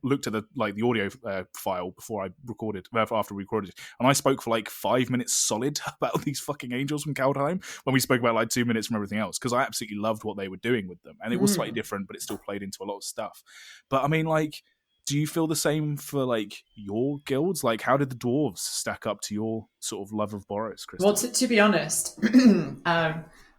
looked at the audio file after we recorded it, and I spoke for like 5 minutes solid about these fucking Angels from Kaldheim when we spoke about like 2 minutes from everything else, because I absolutely loved what they were doing with them, and it was slightly different, but it still played into a lot of stuff. But I mean, like, do you feel the same for like your guilds? Like, how did the dwarves stack up to your sort of love of Boros, Kristen? Well, to be honest,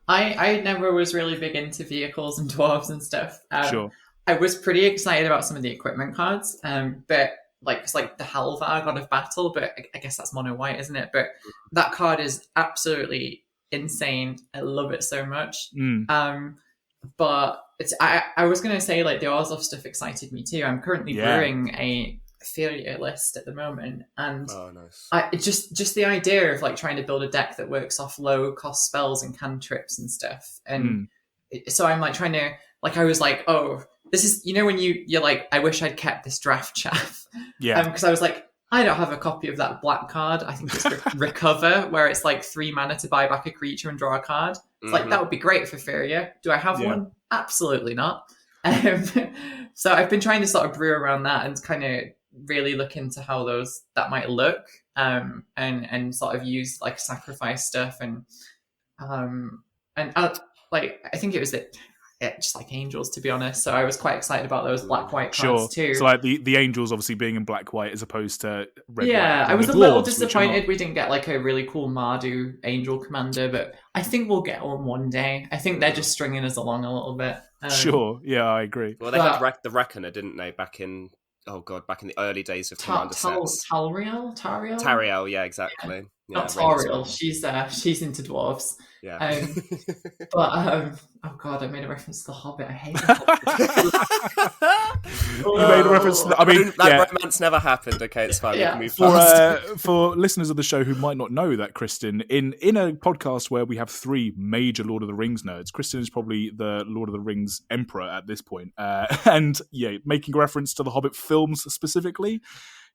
I never was really big into vehicles and dwarves and stuff. Sure. I was pretty excited about some of the equipment cards, but like it's like the Halvar God of Battle, but I guess that's mono white, isn't it? But that card is absolutely insane. I love it so much. But I was going to say like the Orzhov stuff excited me too. I'm currently brewing a failure list at the moment, and nice. Just the idea of like trying to build a deck that works off low cost spells and cantrips and stuff, and so I'm like trying to I was like, oh, this is, you know, when you're like, I wish I'd kept this draft chaff. Yeah. Because I was like, I don't have a copy of that black card. I think it's Recover, where it's like 3 mana to buy back a creature and draw a card. It's like, that would be great for Furia. Do I have one? Absolutely not. So I've been trying to sort of brew around that and kind of really look into how that might look, and sort of use like sacrifice stuff and I think it was just like Angels, to be honest. So I was quite excited about those black-white cards too. So like the Angels obviously being in black-white as opposed to red. Yeah, I was a little disappointed we didn't get like a really cool Mardu Angel Commander, but I think we'll get one day. I think they're just stringing us along a little bit. Sure, yeah, I agree. Well, they had the Reckoner, didn't they, back in the early days of Commander sets. Tariel, yeah, exactly. Yeah, not Toriel. She's into dwarves. Yeah. But oh god, I made a reference to The Hobbit. I hate The Hobbit. You made a reference to that romance never happened. Okay, it's fine. Yeah. We can move fast. For listeners of the show who might not know that, Kristen, in a podcast where we have 3 major Lord of the Rings nerds, Kristen is probably the Lord of the Rings emperor at this point. And yeah, making reference to the Hobbit films specifically.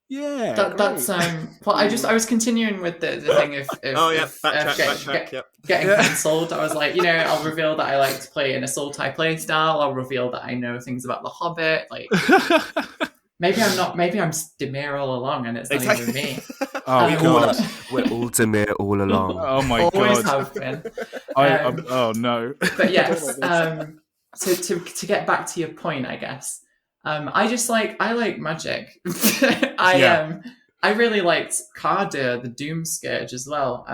Yeah, that's well, I was continuing with the thing of backtrack. Getting cancelled. I was like, I'll reveal that I like to play in a Sultai play style. I'll reveal that I know things about The Hobbit. Like, maybe I'm not. Maybe I'm Demir all along, and it's not even me. Oh god, we're all Demir all along. Oh my god, always have been. Oh no. But yes. So to get back to your point, I guess. I like magic. I really liked Kardur, the Doom Scourge as well.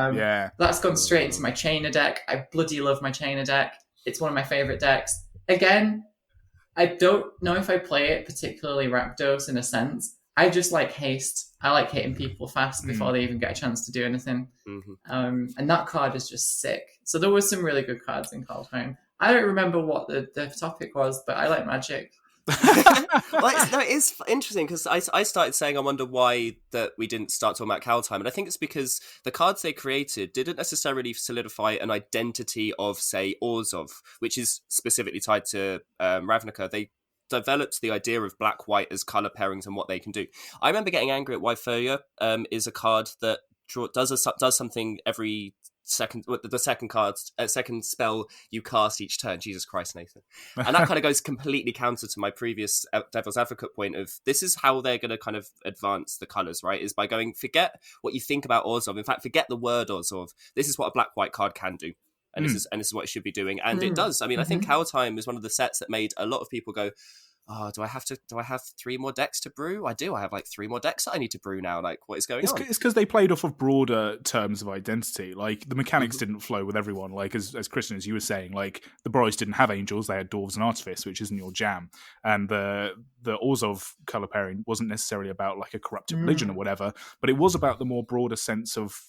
That's gone straight into my Chainer deck. I bloody love my Chainer deck. It's one of my favourite decks. Again, I don't know if I play it particularly Rakdos in a sense. I just like haste. I like hitting people fast before they even get a chance to do anything. And that card is just sick. So there was some really good cards in Kaldheim. I don't remember what the topic was, but I like magic. It is interesting because I started saying I wonder why that we didn't start talking about Kaldheim, and I think it's because the cards they created didn't necessarily solidify an identity of, say, Orzhov, which is specifically tied to Ravnica. They developed the idea of black-white as colour pairings and what they can do. I remember getting angry at why Furia is a card that does something every second spell you cast each turn. Jesus Christ, Nathan. And that kind of goes completely counter to my previous Devil's Advocate point of this is how they're going to kind of advance the colours, right? Is by going, forget what you think about Orzhov. In fact, forget the word Orzhov. This is what a black-white card can do. And this is what it should be doing. And it does. I mean, I think Kaldheim is one of the sets that made a lot of people go, oh, do I have 3 more decks to brew? I do. I have like 3 more decks that I need to brew now. Like, what is going on? It's because they played off of broader terms of identity. Like, the mechanics didn't flow with everyone. Like, as Kristen, as you were saying, like, the Boros didn't have angels, they had dwarves and artifice, which isn't your jam. And the Orzhov color pairing wasn't necessarily about like a corrupted religion or whatever, but it was about the more broader sense of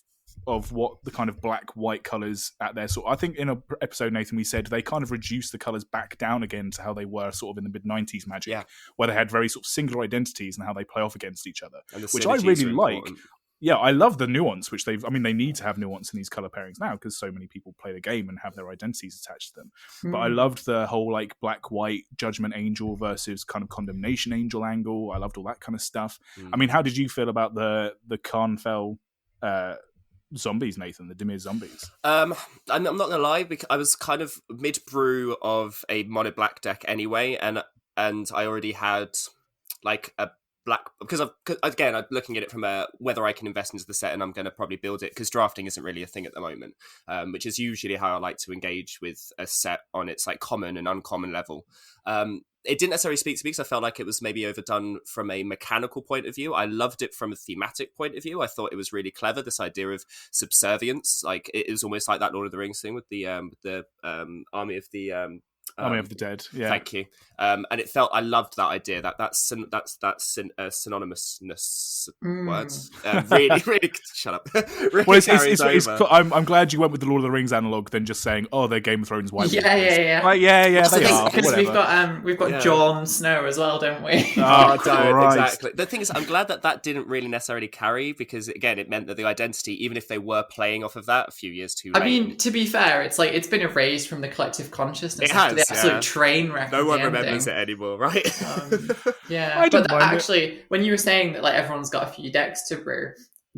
what the kind of black-white colours at their sort. I think in an episode, Nathan, we said they kind of reduced the colours back down again to how they were sort of in the mid-90s Magic, where they had very sort of singular identities and how they play off against each other, which I really like. Yeah, I love the nuance, which they need to have nuance in these colour pairings now because so many people play the game and have their identities attached to them. But I loved the whole like black-white Judgment Angel versus kind of Condemnation Angel angle. I loved all that kind of stuff. I mean, how did you feel about the Karnfell zombies, Nathan, the Dimir zombies? I'm not gonna lie, because I was kind of mid brew of a mono black deck anyway, and I already had like a black, because I'm looking at it from whether I can invest into the set, and I'm going to probably build it because drafting isn't really a thing at the moment, which is usually how I like to engage with a set on its like common and uncommon level. It didn't necessarily speak to me because I felt like it was maybe overdone from a mechanical point of view. I loved it from a thematic point of view. I thought it was really clever, this idea of subservience. Like, it was almost like that Lord of the Rings thing with the Army of the Army of the Dead. Yeah, thank you. And it felt, I loved that idea. That's synonymousness words. Really, shut up. Really well, it's I'm glad you went with the Lord of the Rings analog than just saying, oh, they're Game of Thrones white. Yeah. Like, yeah, they are. Because we've got Jon Snow as well, don't we? Oh, exactly. The thing is, I'm glad that didn't really necessarily carry, because again, it meant that the identity, even if they were playing off of that a few years too late. I mean, to be fair, it's like it's been erased from the collective consciousness. It has. The absolute train wreck. No one remembers it anymore, right? Actually, when you were saying that like everyone's got a few decks to brew,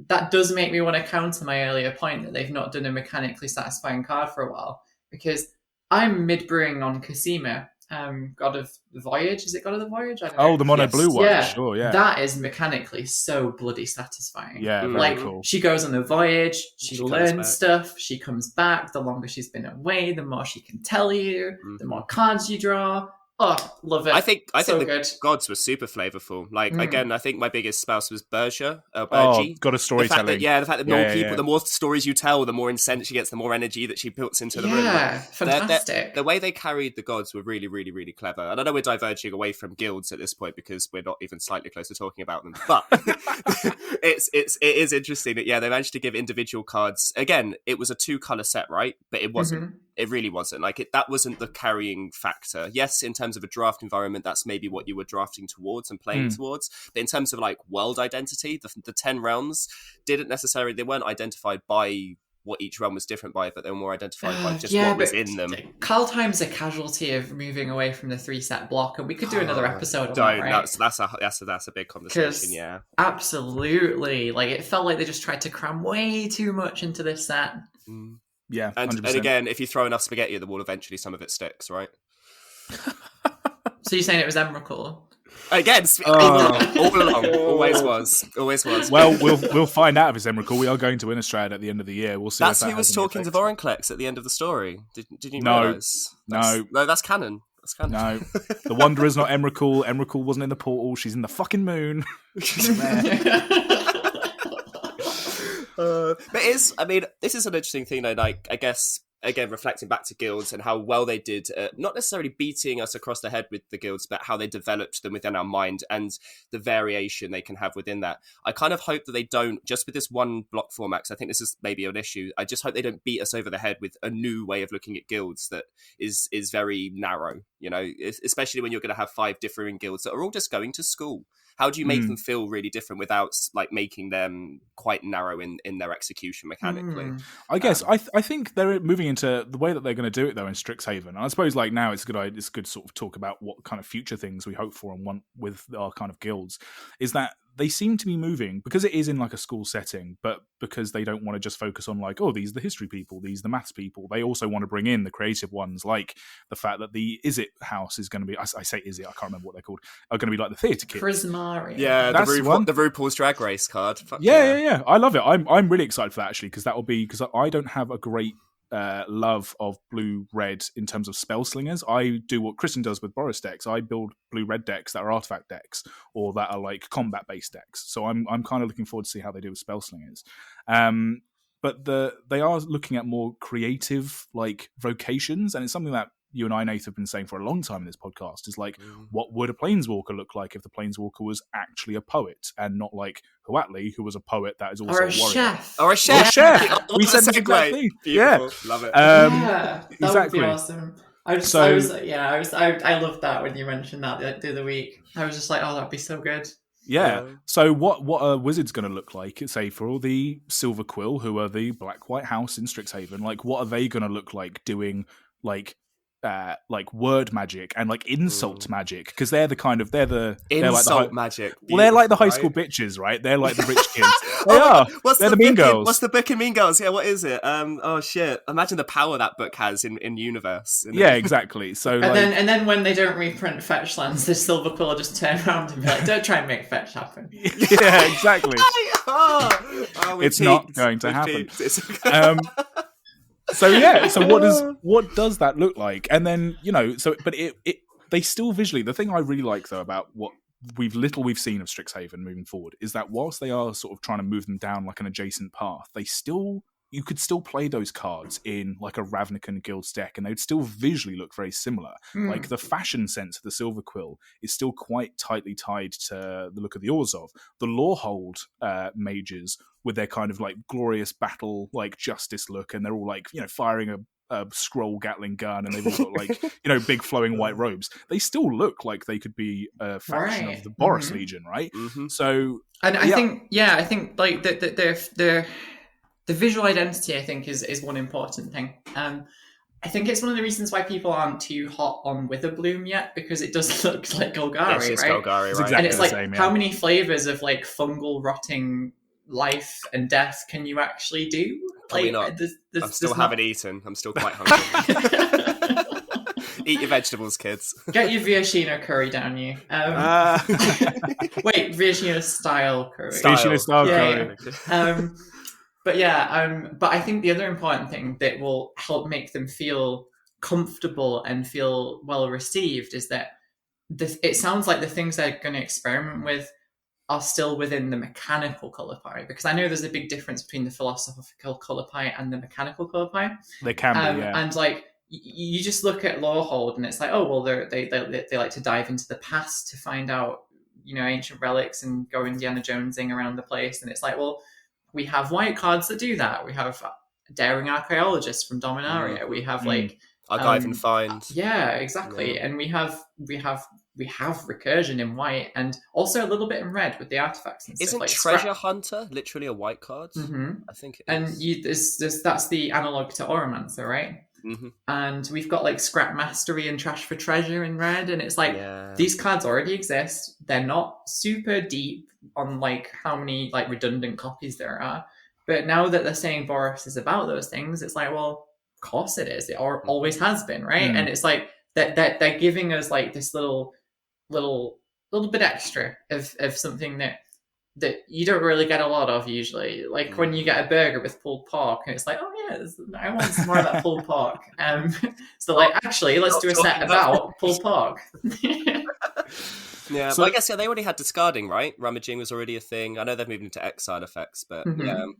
that does make me want to counter my earlier point that they've not done a mechanically satisfying card for a while, because I'm mid brewing on Cosima, God of the Voyage. Is it God of the Voyage? I don't know. The mono blue one. Yeah. Sure, yeah. That is mechanically so bloody satisfying. Yeah, very like cool. she goes on the voyage, she learns stuff, she comes back. The longer she's been away, the more she can tell you, the more cards you draw. Oh, love it. I think the good. gods were super flavorful. Like, again, I think my biggest spouse was Bergia. God of storytelling. The fact that the more stories you tell, the more incense she gets, the more energy that she puts into the room. Yeah, fantastic. The way they carried the gods were really, really, really clever. And I know we're diverging away from guilds at this point because we're not even slightly close to talking about them. But it is interesting that, they managed to give individual cards. Again, it was a 2-color set, right? But it wasn't. It really wasn't. Like, that wasn't the carrying factor. Yes, in terms of a draft environment, that's maybe what you were drafting towards and playing towards. But in terms of like world identity, the 10 realms they weren't identified by what each realm was different by, but they were more identified by just what was in them. Kaldheim's a casualty of moving away from the 3-set block, and we could do another episode on that, right? That's a big conversation. Yeah, absolutely. Like, it felt like they just tried to cram way too much into this set. Yeah, and again, if you throw enough spaghetti at the wall, eventually some of it sticks, right? So you're saying it was Emrakul? Again, all along, always was. Well, we'll find out if it's Emrakul. We are going to Innistrad at the end of the year. We'll see. That's who was talking to Vorinclex at the end of the story. Did you realise? No, that's canon. That's canon. No, the Wanderer's not Emrakul. Emrakul wasn't in the portal. She's in the fucking moon. This is an interesting thing though. Like, I guess, again, reflecting back to guilds and how well they did, not necessarily beating us across the head with the guilds, but how they developed them within our mind and the variation they can have within that. I kind of hope that they don't, just with this one block format, because I think this is maybe an issue, I just hope they don't beat us over the head with a new way of looking at guilds that is very narrow, especially when you're going to have 5 differing guilds that are all just going to school. How do you make them feel really different without like making them quite narrow in their execution mechanically? I guess I think they're moving into the way that they're going to do it though in Strixhaven. And I suppose like now it's good to sort of talk about what kind of future things we hope for and want with our kind of guilds. Is that they seem to be moving, because it is in like a school setting, but because they don't want to just focus on like, oh, these are the history people, these are the maths people. They also want to bring in the creative ones, like the fact that the Is It house is going to be, I say Is It, I can't remember what they're called, are going to be like the theatre kids. Prismari. Yeah, the RuPaul's Drag Race card. Yeah. I love it. I'm really excited for that actually, because that will be, because I don't have a great love of blue-red in terms of spell slingers. I do what Kristen does with Boros decks. I build blue-red decks that are artifact decks or that are like combat-based decks. So I'm kind of looking forward to see how they do with spell slingers. But they are looking at more creative like vocations, and it's something that you and I, Nate, have been saying for a long time in this podcast, is like, what would a planeswalker look like if the planeswalker was actually a poet and not like Huatli, who was a poet that is also Or a a warrior. chef. Or a chef. We said that's the exact thing. Beautiful. Yeah. Love it. That exactly. would be awesome. I loved that when you mentioned that the other week. I was just like, oh, that'd be so good. Yeah. So what a wizard's going to look like, say, for all the Silver Quill, who are the Black-White House in Strixhaven, like, what are they going to look like doing, like word magic and like insult magic, because they're insult magic. Well, they're like the high school bitches, right? They're like the rich kids. They're the mean girls. What's the book in Mean Girls? Yeah, what is it? Oh shit! Imagine the power that book has in universe. Yeah, exactly. So and then when they don't reprint fetch lands, the Silver Quill will just turn around and be like, "Don't try and make fetch happen." Yeah, exactly. It's not going to happen. So what does that look like? And then, but they still visually, the thing I really like though about what we've seen of Strixhaven moving forward is that whilst they are sort of trying to move them down like an adjacent path, you could still play those cards in like a Ravnican Guild's deck and they'd still visually look very similar. Like the fashion sense of the Silver Quill is still quite tightly tied to the look of the Orzhov. The Lorehold mages with their kind of like glorious battle, like justice look, and they're all like, firing a scroll Gatling gun, and they've all got like, big flowing white robes. They still look like they could be a faction of the Boros Legion, right? So, and I think like the visual identity, I think, is one important thing. I think it's one of the reasons why people aren't too hot on Witherbloom yet, because it does look like Golgari, it's right? Golgari, right? Exactly and it's like, same, how many flavors of like fungal rotting life and death can you actually do? Probably like, not. I still haven't eaten. I'm still quite hungry. Eat your vegetables, kids. Get your Viashino curry down you. Wait, Viashino style curry. Viashino style curry. But I think the other important thing that will help make them feel comfortable and feel well received is that it sounds like the things they're going to experiment with are still within the mechanical colour pie, because I know there's a big difference between the philosophical colour pie and the mechanical colour pie. They can be, yeah. And like you just look at Lorehold and it's like, oh well, they like to dive into the past to find out ancient relics and go Indiana Jonesing around the place, and it's like, well, we have white cards that do that. We have Daring Archaeologists from Dominaria. We have like Archive and Find. Yeah, exactly. Yeah. And we have recursion in white, and also a little bit in red with the artifacts and stuff. Isn't like Treasure Hunter literally a white card? I think it is. And that's the analog to Oromancer, right? And we've got like Scrap Mastery and Trash for Treasure in red, and it's like these cards already exist. They're not super deep on like how many like redundant copies there are, but now that they're saying Boros is about those things, it's like, well, of course it is. It always has been, right? And it's like that they're giving us like this little bit extra of something that you don't really get a lot of usually. Like when you get a burger with pulled pork, and it's like, oh yeah, I want some more of that pulled pork. So like, actually, let's do a set about pulled pork. Yeah, so, but I guess they already had discarding, right? Rummaging was already a thing. I know they've moved into exile effects, but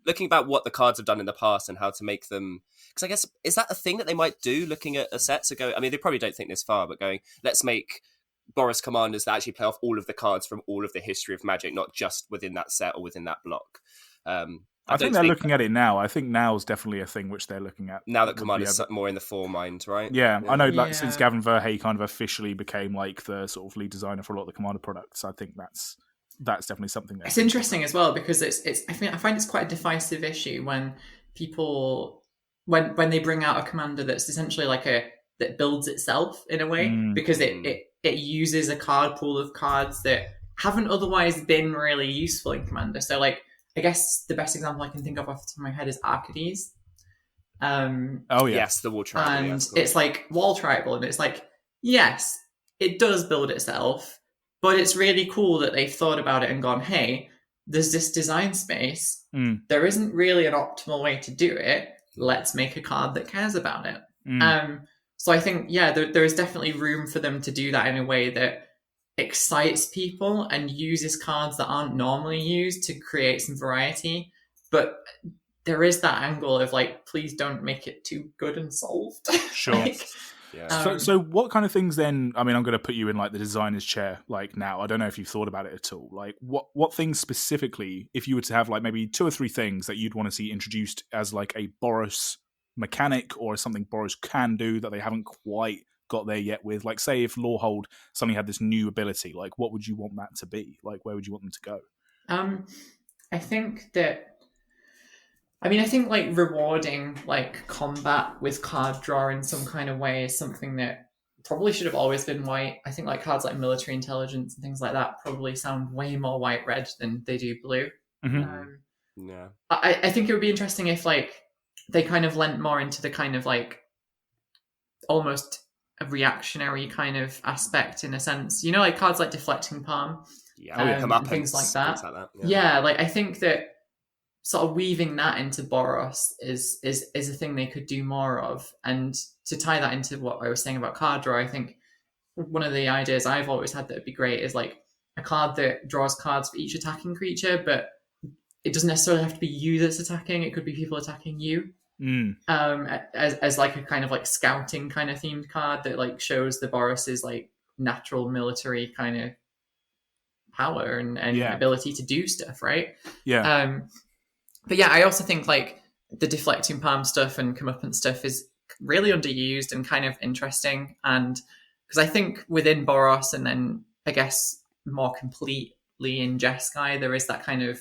looking about what the cards have done in the past and how to make them, because I guess, is that a thing that they might do? Looking at a set, so go. I mean, they probably don't think this far, but going, let's make Boros commanders that actually play off all of the cards from all of the history of Magic, not just within that set or within that block. I think they're looking at it now. I think now is definitely a thing which they're looking at. Now that Commander's more in the foremind, right? Yeah, I know since Gavin Verhey kind of officially became like the sort of lead designer for a lot of the Commander products, I think that's definitely something it's interesting as well, because it's I find it's quite a divisive issue when people when they bring out a commander that's essentially like that builds itself in a way, because it uses a card pool of cards that haven't otherwise been really useful in Commander. So like, I guess the best example I can think of off the top of my head is Arcades. Yes, the wall tribal. And it's like wall tribal, and it's like, yes, it does build itself, but it's really cool that they've thought about it and gone, hey, there's this design space. There isn't really an optimal way to do it. let's make a card that cares about it. Mm. So I think, there is definitely room for them to do that in a way that excites people and uses cards that aren't normally used to create some variety. But there is that angle of like, please don't make it too good and solved. Sure. Like, Yeah. So what kind of things then? I mean, I'm going to put you in like the designer's chair. Like now, I don't know if you've thought about it at all. Like what things specifically, if you were to have like maybe 2 or 3 things that you'd want to see introduced as like a Boros mechanic or something Boros can do that they haven't quite got there yet with. Like say if Lorehold suddenly had this new ability, like what would you want that to be? Like where would you want them to go? I think like rewarding like combat with card draw in some kind of way is something that probably should have always been white. I think like cards like military intelligence and things like that probably sound way more white red than they do blue. Yeah. I think it would be interesting if like they kind of lent more into the kind of like almost a reactionary kind of aspect in a sense. You know, like cards like deflecting palm, and things like that. Yeah. Like I think that sort of weaving that into Boros is a thing they could do more of. And to tie that into what I was saying about card draw, I think one of the ideas I've always had that would be great is like a card that draws cards for each attacking creature, but it doesn't necessarily have to be you that's attacking. It could be people attacking you. As like a kind of like scouting kind of themed card that like shows the Boros's like natural military kind of power and ability to do stuff, right? But yeah, I also think like the deflecting palm stuff and comeuppance stuff is really underused and kind of interesting. And because I think within Boros and then I guess more completely in Jeskai, there is that kind of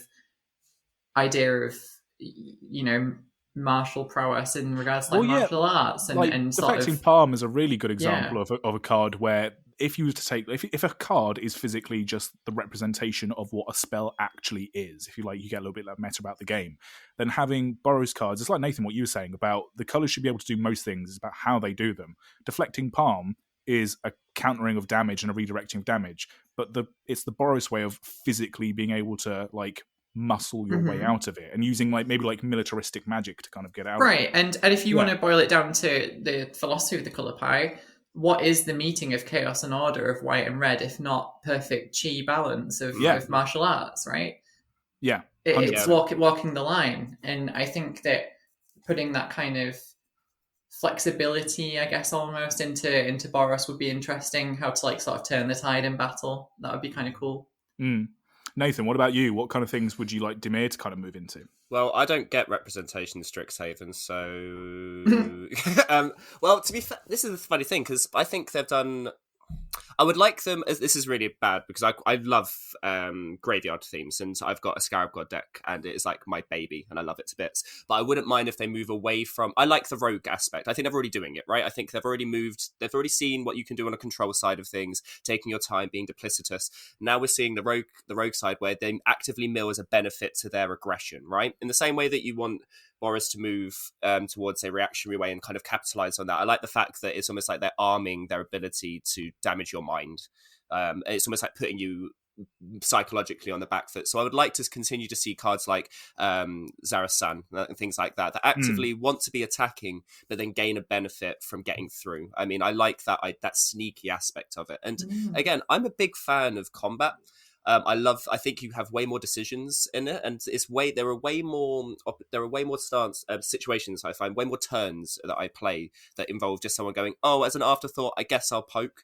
idea of, you know, martial prowess in regards to like martial arts and, like, and sort deflecting of palm is a really good example of a card where if you were to take if a card is physically just the representation of what a spell actually is, if you like, you get a little bit like meta about the game, then having Boros cards, it's like Nathan what you were saying about the colors should be able to do most things, it's about how they do them. Deflecting palm is a countering of damage and a redirecting of damage, but it's the Boros way of physically being able to like muscle your way out of it and using like maybe like militaristic magic to kind of get out right of it. And if you want to boil it down to the philosophy of the color pie, what is the meeting of chaos and order of white and red if not perfect chi balance of martial arts, right? It's walking the line. And I think that putting that kind of flexibility, I guess, almost into Boros would be interesting. How to like sort of turn the tide in battle, that would be kind of cool. Nathan, what about you? What kind of things would you like Dimir to kind of move into? Well, I don't get representation in Strixhaven, so... well, to be fair, this is a funny thing, because I think they've done... I would like them, this is really bad, because I love graveyard themes, and I've got a Scarab God deck, and it is like my baby, and I love it to bits. But I wouldn't mind if they move away from... I like the rogue aspect. I think they're already doing it, right? I think they've already seen what you can do on a control side of things, taking your time, being duplicitous. Now we're seeing the rogue side, where they actively mill as a benefit to their aggression, right? In the same way that you want Boros to move towards a reactionary way and kind of capitalize on that. I like the fact that it's almost like they're arming their ability to damage your mind. It's almost like putting you psychologically on the back foot. So I would like to continue to see cards like Zarasan and things like that actively want to be attacking, but then gain a benefit from getting through. I mean, I like that sneaky aspect of it. And again, I'm a big fan of combat. I think you have way more decisions in it, and there are way more situations I find, way more turns that I play that involve just someone going, oh, as an afterthought, I guess I'll poke.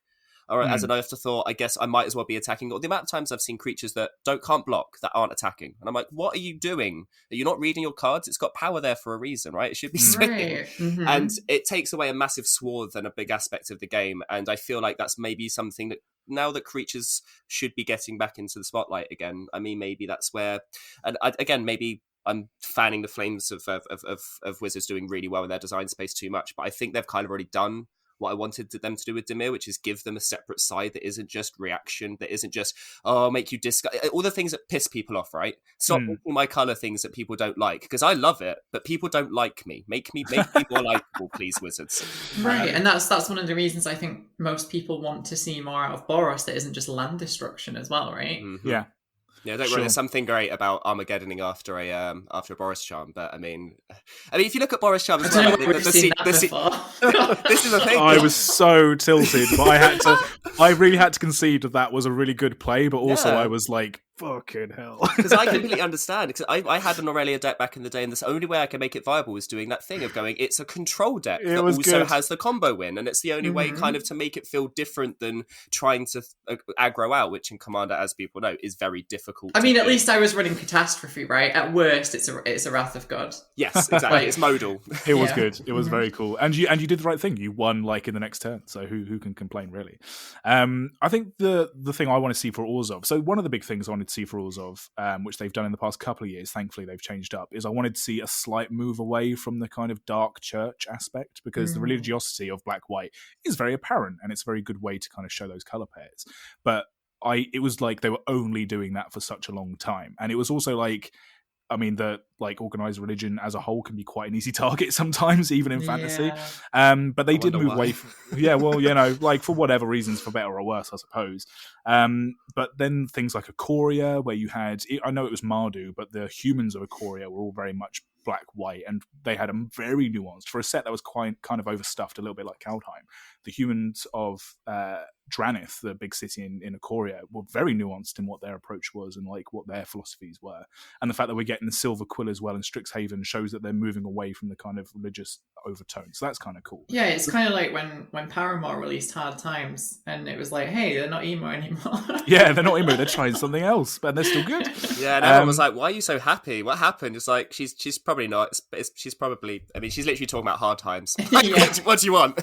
Or as an afterthought, I guess I might as well be attacking. Or the amount of times I've seen creatures that can't block, that aren't attacking. And I'm like, what are you doing? Are you not reading your cards? It's got power there for a reason, right? It should be swinging. Right. And it takes away a massive swath and a big aspect of the game. And I feel like that's maybe something that now that creatures should be getting back into the spotlight again. I mean, maybe that's where... And again, maybe I'm fanning the flames of Wizards doing really well in their design space too much. But I think they've kind of already done what I wanted them to do with Dimir, which is give them a separate side that isn't just reaction, that isn't just, make you discuss all the things that piss people off, right? Stop making my colour things that people don't like, because I love it, but people don't like me. Make me more likeable, please, Wizards. Right, and that's one of the reasons I think most people want to see more out of Boros that isn't just land destruction as well, right? Yeah. Yeah, don't Sure. worry. There's something great about Armageddoning after a Boris charm, but I mean, if you look at Boris charm as well, like, We've seen that before. this is the thing. I was so tilted, but I really had to concede that was a really good play, but also Yeah. I was like, fucking hell. Because I completely understand. Because I had an Aurelia deck back in the day, and the only way I could make it viable was doing that thing of going, it's a control deck that also good. has the combo win, and it's the only way kind of to make it feel different than trying to aggro out, which in Commander, as people know, is very difficult. I mean, at least I was running Catastrophe, right? At worst, it's a Wrath of God. Yes, exactly. It's modal. It was good. It was very cool, and you did the right thing. You won like in the next turn, so who can complain really? I think the thing I want to see for Orzhov. So one of the big things I wanted to see for Orzhov, which they've done in the past couple of years, thankfully they've changed up, is I wanted to see a slight move away from the kind of dark church aspect, because the religiosity of black-white is very apparent, and it's a very good way to kind of show those color pairs. But it was like they were only doing that for such a long time, and it was also like, I mean, the like organized religion as a whole can be quite an easy target sometimes, even in fantasy. But they did move away from, like for whatever reasons, for better or worse, I suppose. But then things like Ikoria, where you had, I know it was Mardu, but the humans of Ikoria were all very much black-white, and they had a very nuanced, for a set that was quite kind of overstuffed, a little bit like Kaldheim. The humans of Dranith, the big city in Ikoria, were very nuanced in what their approach was and like what their philosophies were. And the fact that we're getting the Silver Quill as well in Strixhaven shows that they're moving away from the kind of religious overtone. So that's kind of cool. Yeah, it's kind of like when Paramore released Hard Times, and it was like, hey, they're not emo anymore. Yeah, they're not emo. They're trying something else, but they're still good. Yeah, and everyone was like, why are you so happy? What happened? It's like, she's probably not. She's probably, I mean, she's literally talking about Hard Times. Like, what do you want?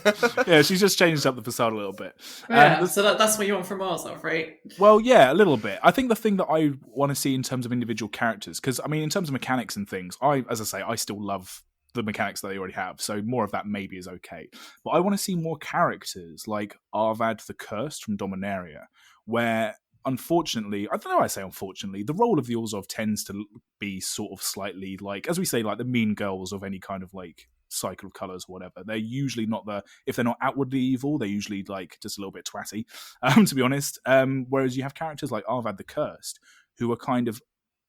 Yeah, she's just changed up the facade a little bit. Yeah, so that's what you want from Orzhov, right? Well, yeah, a little bit. I think the thing that I want to see in terms of individual characters, because, I mean, in terms of mechanics and things, as I say, I still love the mechanics that they already have, so more of that maybe is okay. But I want to see more characters like Arvad the Cursed from Dominaria, where, unfortunately, I don't know why I say unfortunately, the role of the Orzhov tends to be sort of slightly like, as we say, like the mean girls of any kind of like cycle of colours or whatever. They're usually not if they're not outwardly evil, they're usually like just a little bit twatty, to be honest. Whereas you have characters like Arvad the Cursed, who are kind of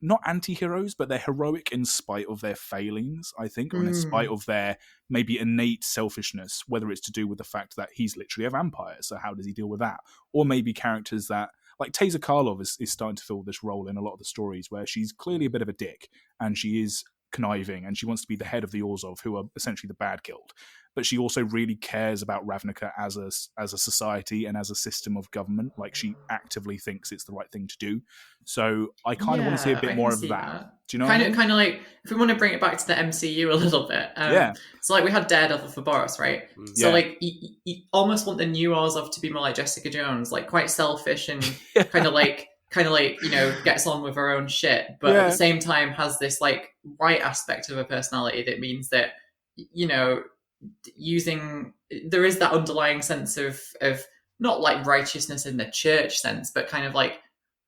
not anti-heroes, but they're heroic in spite of their failings, I think, or in spite of their maybe innate selfishness, whether it's to do with the fact that he's literally a vampire, so how does he deal with that? Or maybe characters that, like Taser Karlov is starting to fill this role in a lot of the stories, where she's clearly a bit of a dick, and she is conniving, and she wants to be the head of the Orzhov, who are essentially the bad guild. But she also really cares about Ravnica as a society and as a system of government. Like, she actively thinks it's the right thing to do. So I kind of want to see a bit more of that. Do you know? Kind of like, if we want to bring it back to the MCU a little bit. So like we had Daredevil for Boros, right? So like you almost want the new Orzhov to be more like Jessica Jones, like quite selfish and kind of like gets on with her own shit, but at the same time has this like right aspect of her personality that means that, there is that underlying sense of not like righteousness in the church sense, but kind of like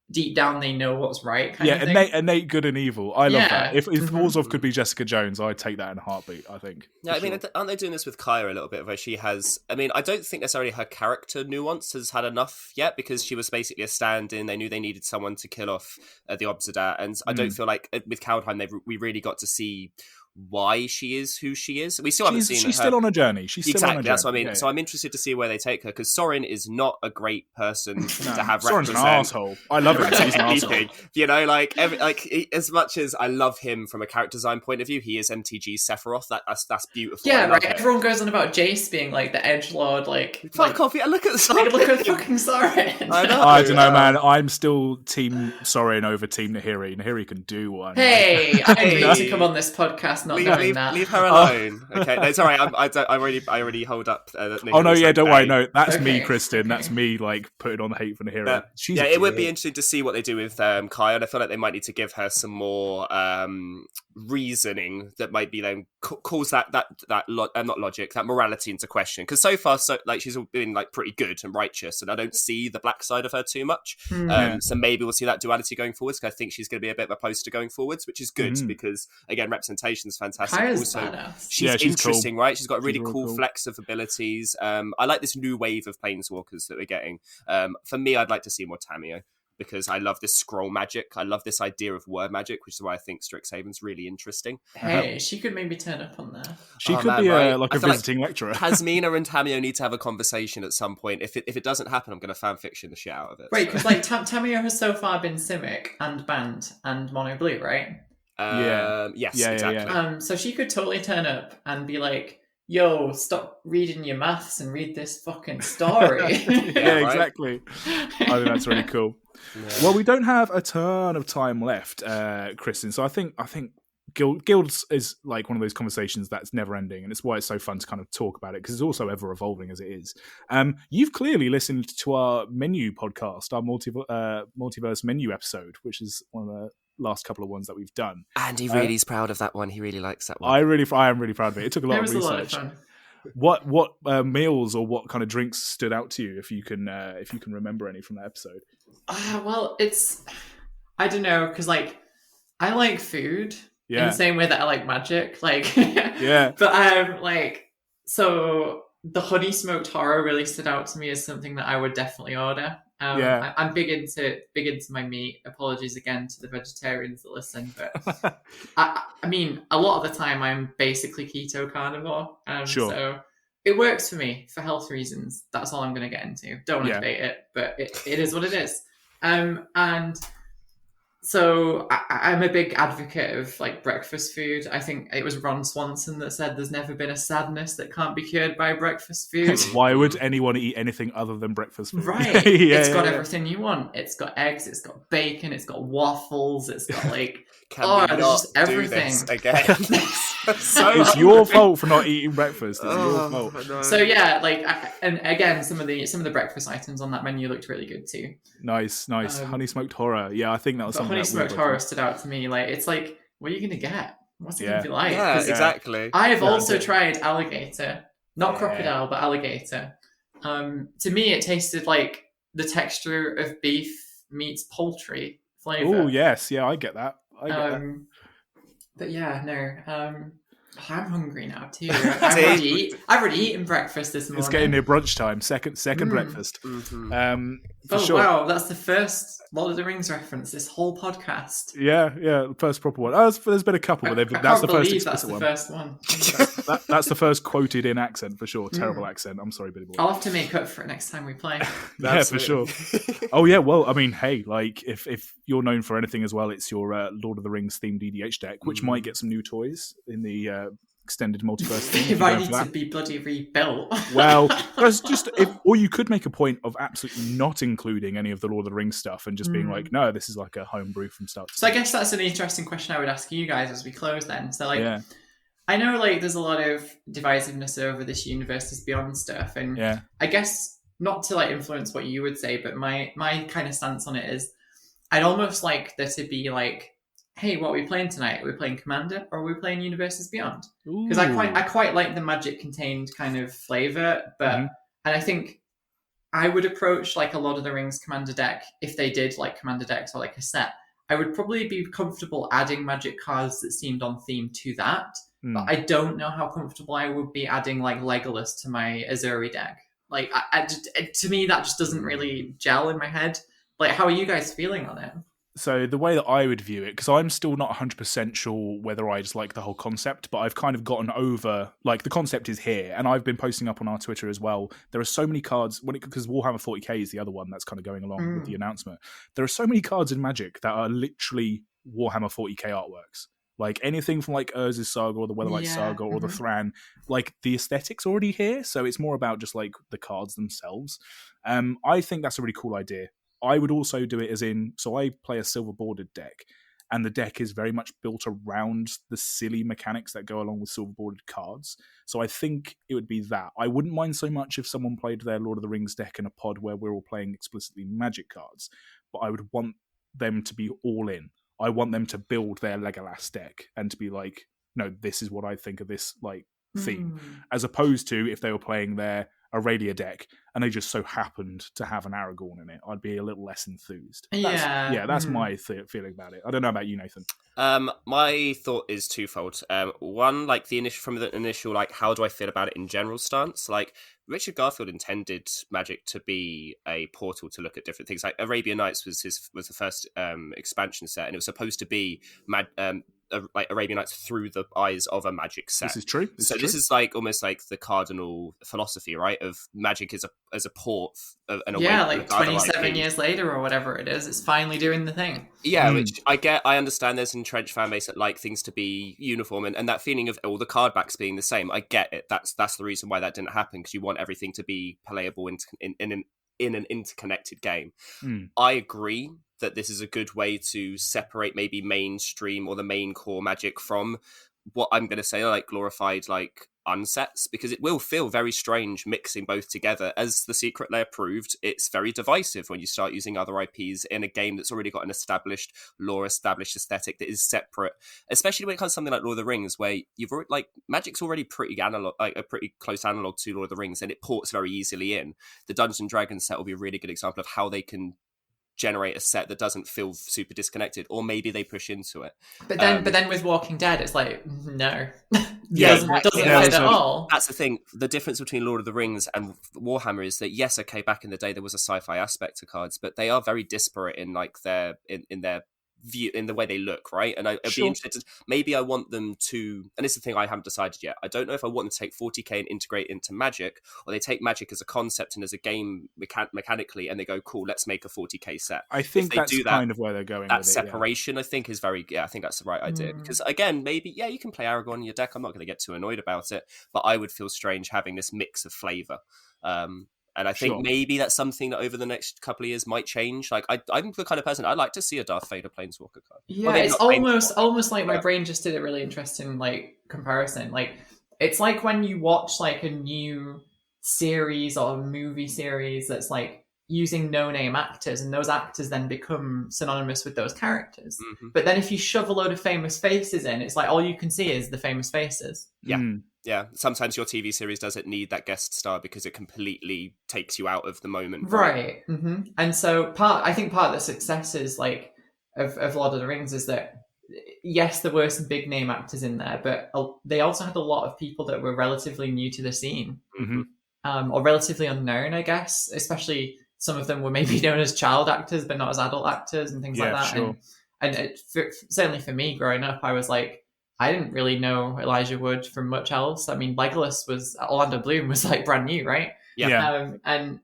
deep down they know what's right. Kind of thing. Innate good and evil. I love that. If Orzhov could be Jessica Jones, I'd take that in a heartbeat, I think. Yeah, I mean, aren't they doing this with Kaya a little bit, where she has, I mean, I don't think necessarily her character nuance has had enough yet, because she was basically a stand-in. They knew they needed someone to kill off the Obsidat, and I don't feel like with Kaldheim we really got to see why she is who she is. We still haven't seen her. She's still on a journey. She's still on a journey. That's what I mean. Yeah. So I'm interested to see where they take her, because Sorin is not a great person to have Sorin's represent. An asshole. I love him. He's an asshole. As much as I love him from a character design point of view, he is MTG's Sephiroth. That's beautiful. Yeah, right. Everyone goes on about Jace being like the edgelord. Like, fuck off! Yeah, look at Sorin. Look at fucking Sorin. I don't know, man. I'm still Team Sorin over Team Nahiri. Nahiri can do one. Hey, I didn't mean to come on this podcast not knowing that. Leave her alone. Okay, no, sorry. I already hold up. Oh no, yeah, don't worry. No, that's me, Kristen. That's me, like putting on the hate for the hero. It would be interesting to see what they do with Kaya, and I feel like they might need to give her some more reasoning that might be then calls that not logic, that morality into question. Because so far, she's been like pretty good and righteous, and I don't see the black side of her too much. So maybe we'll see that duality going forwards. Because I think she's going to be a bit of a poster going forwards, which is good because again, representation is fantastic. Kaya's also, badass. she's interesting, cool. right? She's got a really cool flex of abilities. I like this new wave of planeswalkers that we're getting. For me, I'd like to see more Tamio. because I love this scroll magic. I love this idea of word magic, which is why I think Strixhaven's really interesting. Hey, she could maybe turn up on there. She could man, be right? like I a feel like visiting lecturer. Tasmina and Tamio need to have a conversation at some point. If it doesn't happen, I'm going to fanfiction the shit out of it. Right, because like Tamio has so far been Simic and Band and Mono Blue, right? Yes, exactly. So she could totally turn up and be like, yo, stop reading your maths and read this fucking story. Yeah, exactly. I think that's really cool. Yeah. Well, we don't have a ton of time left, Kristen. So I think Guilds is like one of those conversations that's never ending, and it's why it's so fun to kind of talk about it, because it's also ever evolving as it is. You've clearly listened to our menu podcast, our multiverse menu episode, which is one of the last couple of ones that we've done. And he really is proud of that one. He really likes that one. I am really proud of it. It took a lot of research. A lot of fun. What meals or what kind of drinks stood out to you, if you can remember any from that episode? Well, I don't know, because like I like food in the same way that I like magic, like yeah. But so the honey smoked horror really stood out to me as something that I would definitely order. I'm big into my meat. Apologies again to the vegetarians that listen, but I mean, a lot of the time I'm basically keto carnivore. Sure. So it works for me for health reasons. That's all I'm going to get into. Don't want to debate it, but it is what it is. And so I'm a big advocate of like breakfast food. I think it was Ron Swanson that said there's never been a sadness that can't be cured by breakfast food. Why would anyone eat anything other than breakfast food? Right. It's got everything you want. It's got eggs, it's got bacon, it's got waffles, it's got like there's just everything. Again. It's your fault for not eating breakfast. It's your fault. No. So yeah, and again, some of the breakfast items on that menu looked really good too. Nice. Honey smoked horror. Yeah, I think that was something. Honey smoked horror stood out to me. Like, it's like, what are you gonna get? What's it gonna be like? Yeah, exactly. I have also tried alligator, not crocodile, but alligator. To me, it tasted like the texture of beef meets poultry flavor. Oh yes, yeah, I get that. But yeah, no. I'm hungry now too. I've already eaten breakfast this morning. It's getting near brunch time. Second breakfast. Mm-hmm. Sure. Wow, that's the first Lord of the Rings reference this whole podcast. Yeah, first proper one. There's been a couple, but that's the first explicit one. That's the first one. That's the first quoted in accent for sure. Terrible accent. I'm sorry, Billy Boy. I'll have to make up for it next time we play. Yeah, for sure. Oh yeah, well, I mean, hey, like if you're known for anything as well, it's your Lord of the Rings themed EDH deck, which might get some new toys in the extended multiverse theme. If I need to be bloody rebuilt. Well, or you could make a point of absolutely not including any of the Lord of the Rings stuff and just being like, no, this is like a homebrew from start to So I guess that's an interesting question I would ask you guys as we close then. So like, I know like there's a lot of divisiveness over this Universes Beyond stuff, and I guess not to like influence what you would say, but my kind of stance on it is I'd almost like there to be like, hey, what are we playing tonight? Are we playing Commander or are we playing Universes Beyond? Because I quite like the magic contained kind of flavor, but and I think I would approach like a Lord of the Rings Commander deck if they did like Commander decks or like a set. I would probably be comfortable adding magic cards that seemed on theme to that, but I don't know how comfortable I would be adding like Legolas to my Azuri deck. Like, to me, that just doesn't really gel in my head. Like, how are you guys feeling on it? So the way that I would view it, because I'm still not 100% sure whether I just like the whole concept, but I've kind of gotten over, like, the concept is here, and I've been posting up on our Twitter as well. There are so many cards, because Warhammer 40k is the other one that's kind of going along with the announcement. There are so many cards in Magic that are literally Warhammer 40k artworks. Like, anything from, like, Urza's Saga or the Weatherlight Saga or the Thran, like, the aesthetic's already here, so it's more about just, like, the cards themselves. I think that's a really cool idea. I would also do it as in, so I play a silver bordered deck, and the deck is very much built around the silly mechanics that go along with silver bordered cards. So I think it would be that. I wouldn't mind so much if someone played their Lord of the Rings deck in a pod where we're all playing explicitly Magic cards, but I would want them to be all in. I want them to build their Legolas deck and to be like, no, this is what I think of this like theme, as opposed to if they were playing their Arabia deck and they just so happened to have an Aragorn in it, I'd be a little less enthused. That's my feeling about it. I don't know about you, Nathan. My thought is twofold. One, like from the initial, like, how do I feel about it in general stance? Like, Richard Garfield intended Magic to be a portal to look at different things. Like, Arabian Nights was the first expansion set, and it was supposed to be like Arabian Nights through the eyes of a Magic set. This is true. This is like almost like the cardinal philosophy, right? Of Magic as a port and a way. Yeah, like 27 years later or whatever it is, it's finally doing the thing. Yeah, which I understand there's an entrenched fan base that like things to be uniform and that feeling of all the card backs being the same. I get it. That's the reason why that didn't happen, because you want everything to be playable in an interconnected game. I agree that this is a good way to separate maybe mainstream or the main core Magic from what I'm going to say like glorified like unsets, because it will feel very strange mixing both together. As the Secret Lair proved, it's very divisive when you start using other IPs in a game that's already got an established lore, established aesthetic that is separate, especially when it comes to something like Lord of the Rings, where you've already, like, Magic's already pretty analog, like a pretty close analog to Lord of the Rings, and it ports very easily in. The Dungeons and Dragons set will be a really good example of how they can generate a set that doesn't feel super disconnected, or maybe they push into it. But then with Walking Dead, it's like, no. Doesn't fit at all. That's the thing. The difference between Lord of the Rings and Warhammer is that, yes, okay, back in the day there was a sci-fi aspect to cards, but they are very disparate in like their view, in the way they look, right? And I'd be interested. Maybe I want them to, and this is the thing I haven't decided yet. I don't know if I want them to take 40k and integrate into Magic, or they take Magic as a concept and as a game mechanically, and they go, cool, let's make a 40k set. I think that's kind of where they're going. That with separation, I think, is very. Yeah, I think that's the right idea. Because again, maybe you can play Aragorn in your deck. I'm not going to get too annoyed about it, but I would feel strange having this mix of flavor. And I think maybe that's something that over the next couple of years might change. Like, I'm the kind of person, I'd like to see a Darth Vader Planeswalker card. Yeah, it's almost like my brain just did a really interesting like comparison. Like, it's like when you watch like a new series or a movie series that's like using no-name actors, and those actors then become synonymous with those characters. But then if you shove a load of famous faces in, it's like all you can see is the famous faces. Yeah, sometimes your TV series doesn't need that guest star because it completely takes you out of the moment. Right. And so I think part of the success is like of Lord of the Rings is that, yes, there were some big name actors in there, but they also had a lot of people that were relatively new to the scene, or relatively unknown, I guess. Especially some of them were maybe known as child actors, but not as adult actors and things like that. Sure. And certainly for me growing up, I was like, I didn't really know Elijah Wood from much else. I mean, Orlando Bloom was like brand new, right? Yeah. I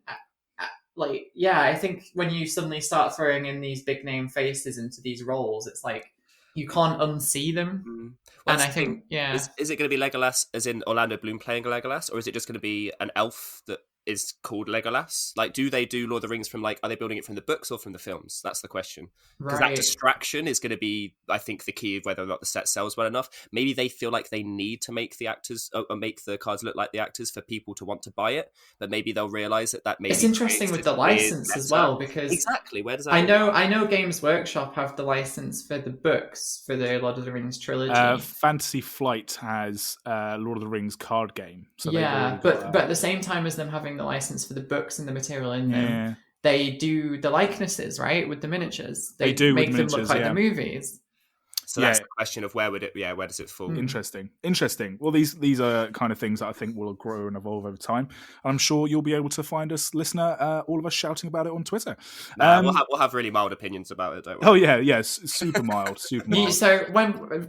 think when you suddenly start throwing in these big name faces into these roles, it's like you can't unsee them. Well, and I think, is it going to be Legolas, as in Orlando Bloom playing Legolas, or is it just going to be an elf that is called Legolas? Like, do they do Lord of the Rings from, like, are they building it from the books or from the films? That's the question. Because that distraction is going to be, I think, the key of whether or not the set sells well enough. Maybe they feel like they need to make the actors or make the cards look like the actors for people to want to buy it, but maybe they'll realize that maybe it's interesting with the license as well, because exactly, where does that I know Games Workshop have the license for the books for the Lord of the Rings trilogy. Fantasy Flight has Lord of the Rings card game. So but at the same time as them having the license for the books and the material in them, they do the likenesses, right, with the miniatures. They do make them look like the movies. So that's the question of where does it fall? Interesting. Well, these are kind of things that I think will grow and evolve over time. I'm sure you'll be able to find us, listener, all of us shouting about it on Twitter. We'll have really mild opinions about it, don't we? Oh yeah, super mild, super mild. So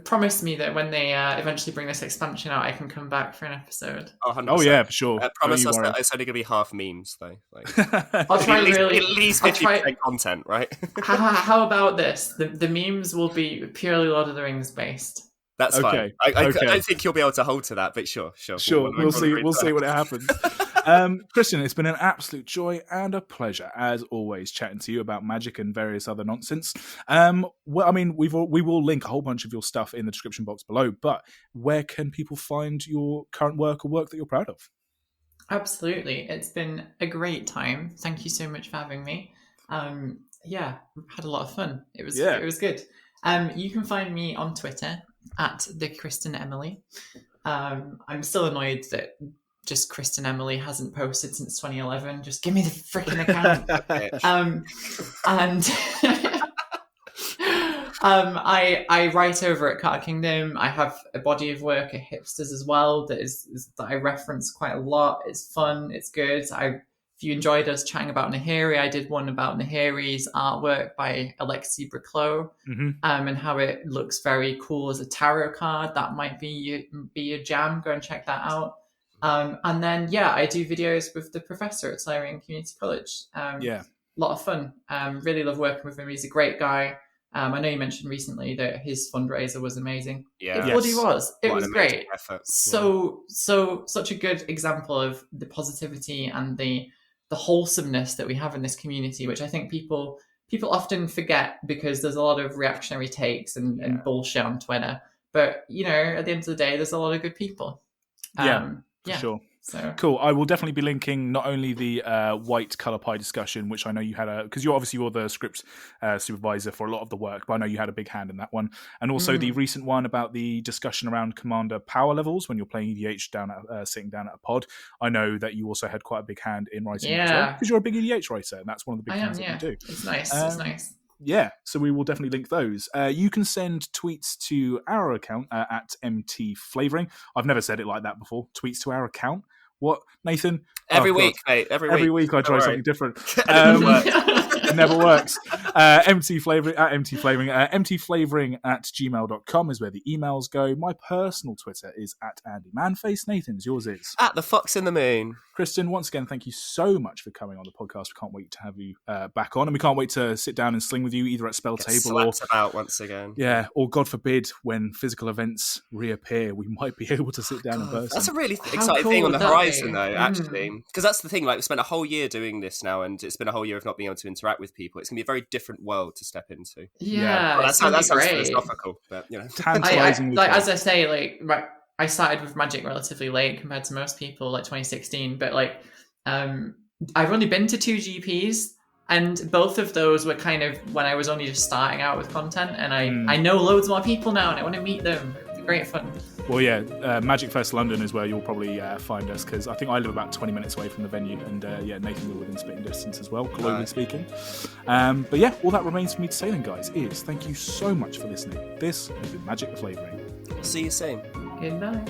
promise me that when they eventually bring this expansion out, I can come back for an episode. 100%. Oh yeah, for sure. Promise us that it's only going to be half memes, though. Like, I'll try at least 50% content, right? How about this? The memes will be purely Lord of the Rings based. That's fine. I don't think you'll be able to hold to that, but sure. We'll see what happens. Kristen, it's been an absolute joy and a pleasure, as always, chatting to you about Magic and various other nonsense. Well, I mean, we will link a whole bunch of your stuff in the description box below, but where can people find your current work or work that you're proud of? Absolutely. It's been a great time. Thank you so much for having me. Yeah, we've had a lot of fun. It was good. You can find me on Twitter at the Kristen Emily. I'm still annoyed that just Kristen Emily hasn't posted since 2011. Just give me the freaking account. And I write over at Carter Kingdom. I have a body of work at Hipsters as well that I reference quite a lot. It's fun. It's good. If you enjoyed us chatting about Nahiri, I did one about Nahiri's artwork by Alexi Briclot, and how it looks very cool as a tarot card. That might be your jam. Go and check that out. And then, I do videos with the professor at Tolarian Community College. A lot of fun. Really love working with him. He's a great guy. I know you mentioned recently that his fundraiser was amazing. Yeah, it bloody was. It was great. Effort. Such a good example of the positivity and the wholesomeness that we have in this community, which I think people often forget because there's a lot of reactionary takes and bullshit on Twitter. But, at the end of the day, there's a lot of good people. For sure. So cool. I will definitely be linking not only the white colour pie discussion, which I know you had because you're the script supervisor for a lot of the work, but I know you had a big hand in that one, and also the recent one about the discussion around commander power levels when you're playing EDH sitting down at a pod. I know that you also had quite a big hand in writing as well, because you're a big EDH writer, and that's one of the big things that you do. It's nice. It's nice. Yeah, so we will definitely link those. You can send tweets to our account at mtflavouring. I've never said it like that before. Tweets to our account. What, Nathan? Every week, mate. Every week I try something different. It never works. mtflavouring mtflavouring@gmail.com is where the emails go. My personal Twitter is at Andy Manface. Nathan's, yours is at the Fox in the Moon. Kristen, once again, thank you so much for coming on the podcast. We can't wait to have you back on, and we can't wait to sit down and sling with you either at Spell Table or about once again. Yeah, or God forbid, when physical events reappear, we might be able to sit down in person. That's a really exciting thing on the horizon, though, actually, because that's the thing. Like, we spent a whole year doing this now, and it's been a whole year of not being able to interact with people. It's going to be a very different world to step into. Yeah, well, that sounds philosophical, but tantalizing. As I say, I started with Magic relatively late compared to most people, like 2016. But I've only been to 2 GPs, and both of those were kind of when I was only just starting out with content. And I know loads more people now, and I want to meet them. It's great fun. Well, yeah, Magic Fest London is where you'll probably find us, because I think I live about 20 minutes away from the venue, and Nathan will within spitting distance as well, globally speaking. But yeah, all that remains for me to say then, guys, is thank you so much for listening. This has been Magic the Flavouring. See you soon. Good night.